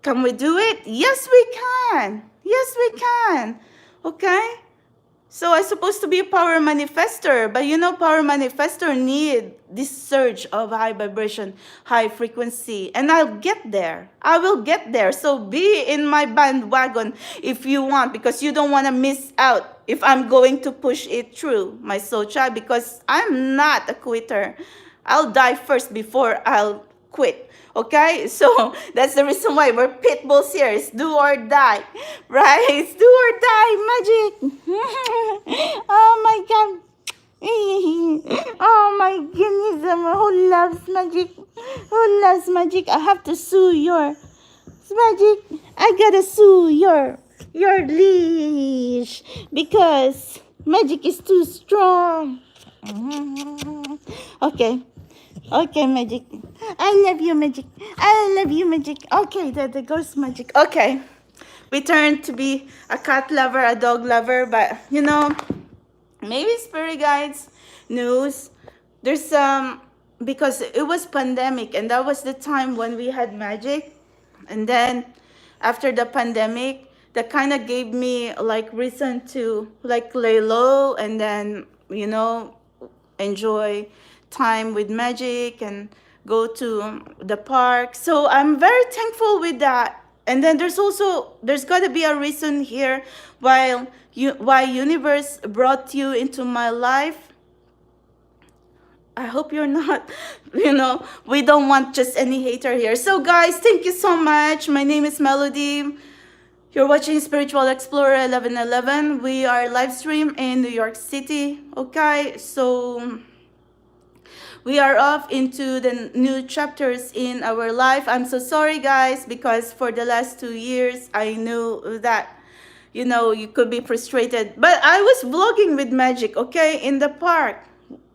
can we do it? Yes, we can. Yes, we can, okay? So I'm supposed to be a power manifester, but you know, power manifester need this surge of high vibration, high frequency, and I'll get there. I will get there. So be in my bandwagon if you want, because you don't want to miss out if I'm going to push it through, my soul child, because I'm not a quitter. I'll die first before I'll quit. Okay, so that's the reason why we're pit bulls here. It's do or die, right? It's do or die, magic. Oh my god. Oh my goodness, who loves magic? Who loves magic? I have to sue your magic. I gotta sue your leash because magic is too strong. Okay. Okay, magic. I love you, magic. I love you, magic. Okay, the ghost magic. Okay. We turn to be a cat lover, a dog lover, but you know, maybe spirit guides knows there's because it was pandemic and that was the time when we had magic, and then after the pandemic that kind of gave me like reason to like lay low and then, you know, enjoy time with magic and go to the park. So I'm very thankful with that. And then there's got to be a reason here why universe brought you into my life. I hope you're not, you know, we don't want just any hater here. So guys, thank you so much. My name is Melody. You're watching Spiritual Explorer 1111. We are live stream in New York City. Okay, so we are off into the new chapters in our life. I'm so sorry, guys, because for the last 2 years, I knew that, you know, you could be frustrated. But I was vlogging with magic, okay, in the park.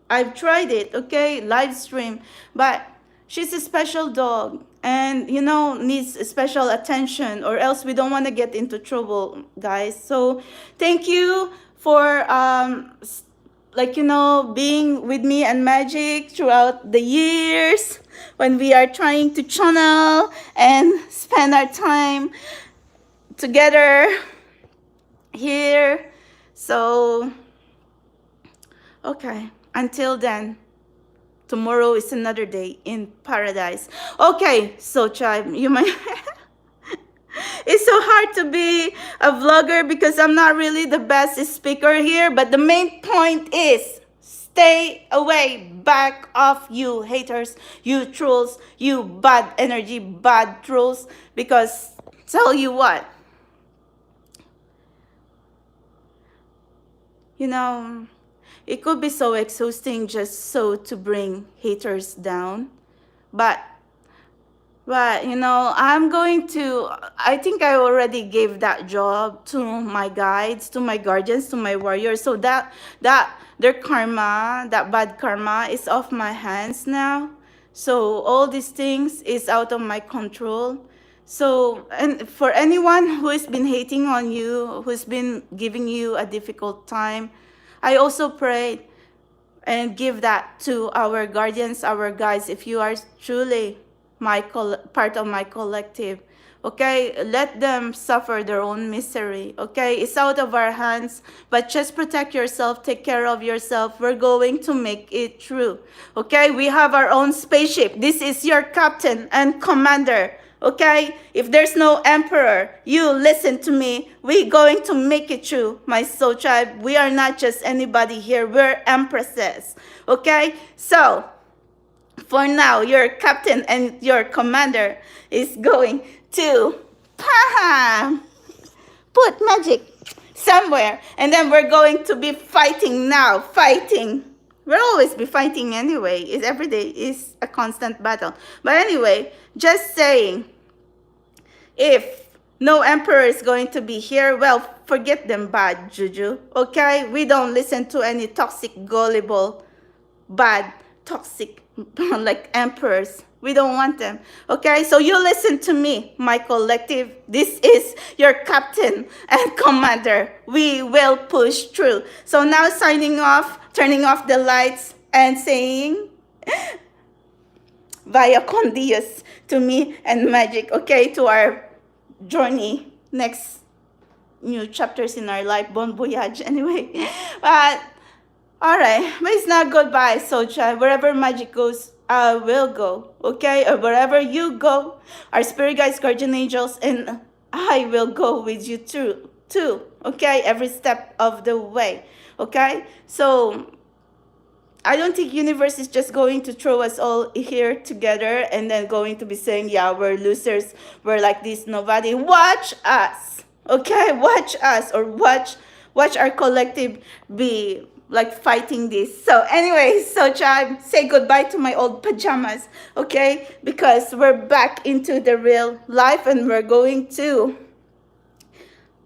I've tried it, okay, live stream. But she's a special dog and, you know, needs special attention or else we don't want to get into trouble, guys. So thank you for like, you know, being with me and magic throughout the years when we are trying to channel and spend our time together here. So okay, until then, tomorrow is another day in paradise. Okay, so child, you might it's so hard to be a vlogger because I'm not really the best speaker here, but the main point is stay away, back off, you haters, you trolls, you bad energy, bad trolls, because tell you what, you know, it could be so exhausting just so to bring haters down, but you know, I think I already gave that job to my guides, to my guardians, to my warriors, so that their karma, that bad karma is off my hands now. So all these things is out of my control. So, and for anyone who has been hating on you, who's been giving you a difficult time, I also pray and give that to our guardians, our guides, if you are truly part of my collective. Okay, let them suffer their own misery. Okay, it's out of our hands, but just protect yourself, take care of yourself. We're going to make it through. Okay, we have our own spaceship. This is your captain and commander. Okay, if there's no emperor, you listen to me. We're going to make it through, my soul tribe. We are not just anybody here. We're empresses. Okay, so for now, your captain and your commander is going to put magic somewhere. And then we're going to be fighting now. Fighting. We'll always be fighting anyway. Every day is a constant battle. But anyway, just saying, if no emperor is going to be here, well, forget them bad juju. Okay? We don't listen to any toxic, gullible, bad, toxic like emperors. We don't want them. Okay, so you listen to me, my collective. This is your captain and commander. We will push through. So now signing off, turning off the lights and saying via con Dios to me and magic. Okay, to our journey next new chapters in our life. Bon voyage, anyway. But all right, but it's not goodbye, Soul Tribe. Wherever magic goes, I will go. Okay, or wherever you go, our spirit guides, guardian angels, and I will go with you too. Okay, every step of the way. Okay, so I don't think universe is just going to throw us all here together and then going to be saying, yeah, we're losers, we're like this, nobody. Watch us, okay? Watch us, or watch our collective be like fighting this. So anyways, so tribe, say goodbye to my old pajamas, okay? Because we're back into the real life and we're going to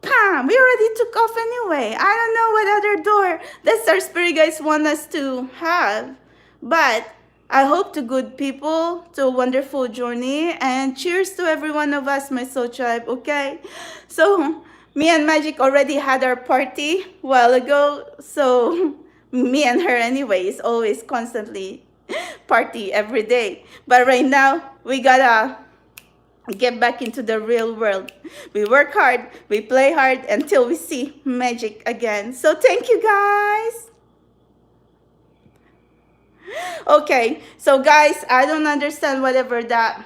Pam, we already took off anyway. I don't know what other door that's our spirit guides want us to have. But I hope to good people, to a wonderful journey. And cheers to every one of us, my soul tribe, okay? So me and Magic already had our party a while ago. So me and her anyway is always constantly party every day. But right now, we gotta get back into the real world. We work hard, we play hard until we see magic again. So thank you guys. Okay, so guys, I don't understand whatever that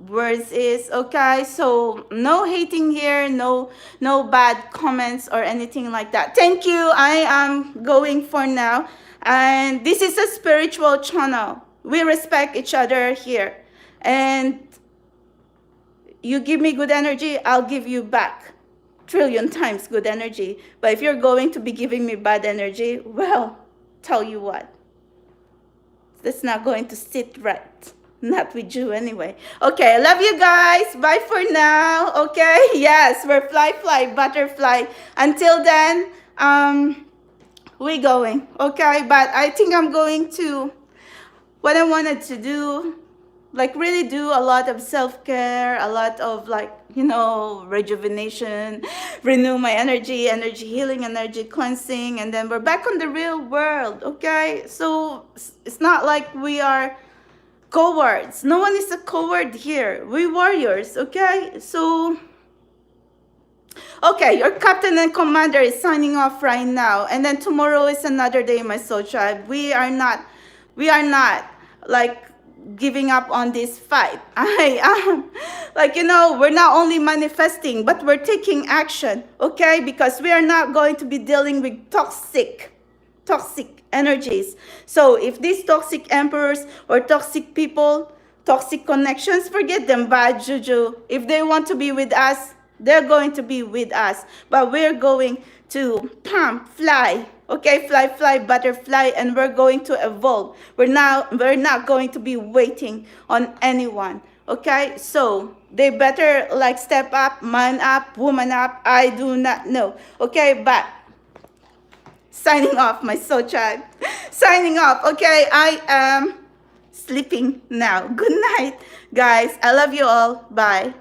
words is, okay? So no hating here, no bad comments or anything like that. Thank you. I am going for now. And this is a spiritual channel. We respect each other here. And you give me good energy, I'll give you back trillion times good energy. But if you're going to be giving me bad energy, well, tell you what, that's not going to sit right. Not with you anyway. Okay, I love you guys. Bye for now. Okay, yes, we're fly, butterfly. Until then, we going. Okay, but I think I'm going to, what I wanted to do, like really do a lot of self-care, a lot of like, you know, rejuvenation, renew my energy healing, energy cleansing, and then we're back on the real world, okay? So it's not like we are cowards. No one is a coward here. We warriors, okay? So, okay, your captain and commander is signing off right now, and then tomorrow is another day, my soul tribe. We are not like giving up on this fight. Like, you know, we're not only manifesting, but we're taking action, okay? Because we are not going to be dealing with toxic energies. So if these toxic emperors or toxic people, toxic connections, forget them, bad juju. If they want to be with us, they're going to be with us. But we're going to fly. Okay, fly, butterfly, and we're going to evolve. We're not going to be waiting on anyone. Okay, so they better like step up, man up, woman up. I do not know. Okay, but signing off, my soul tribe. Signing off. Okay, I am sleeping now. Good night, guys. I love you all. Bye.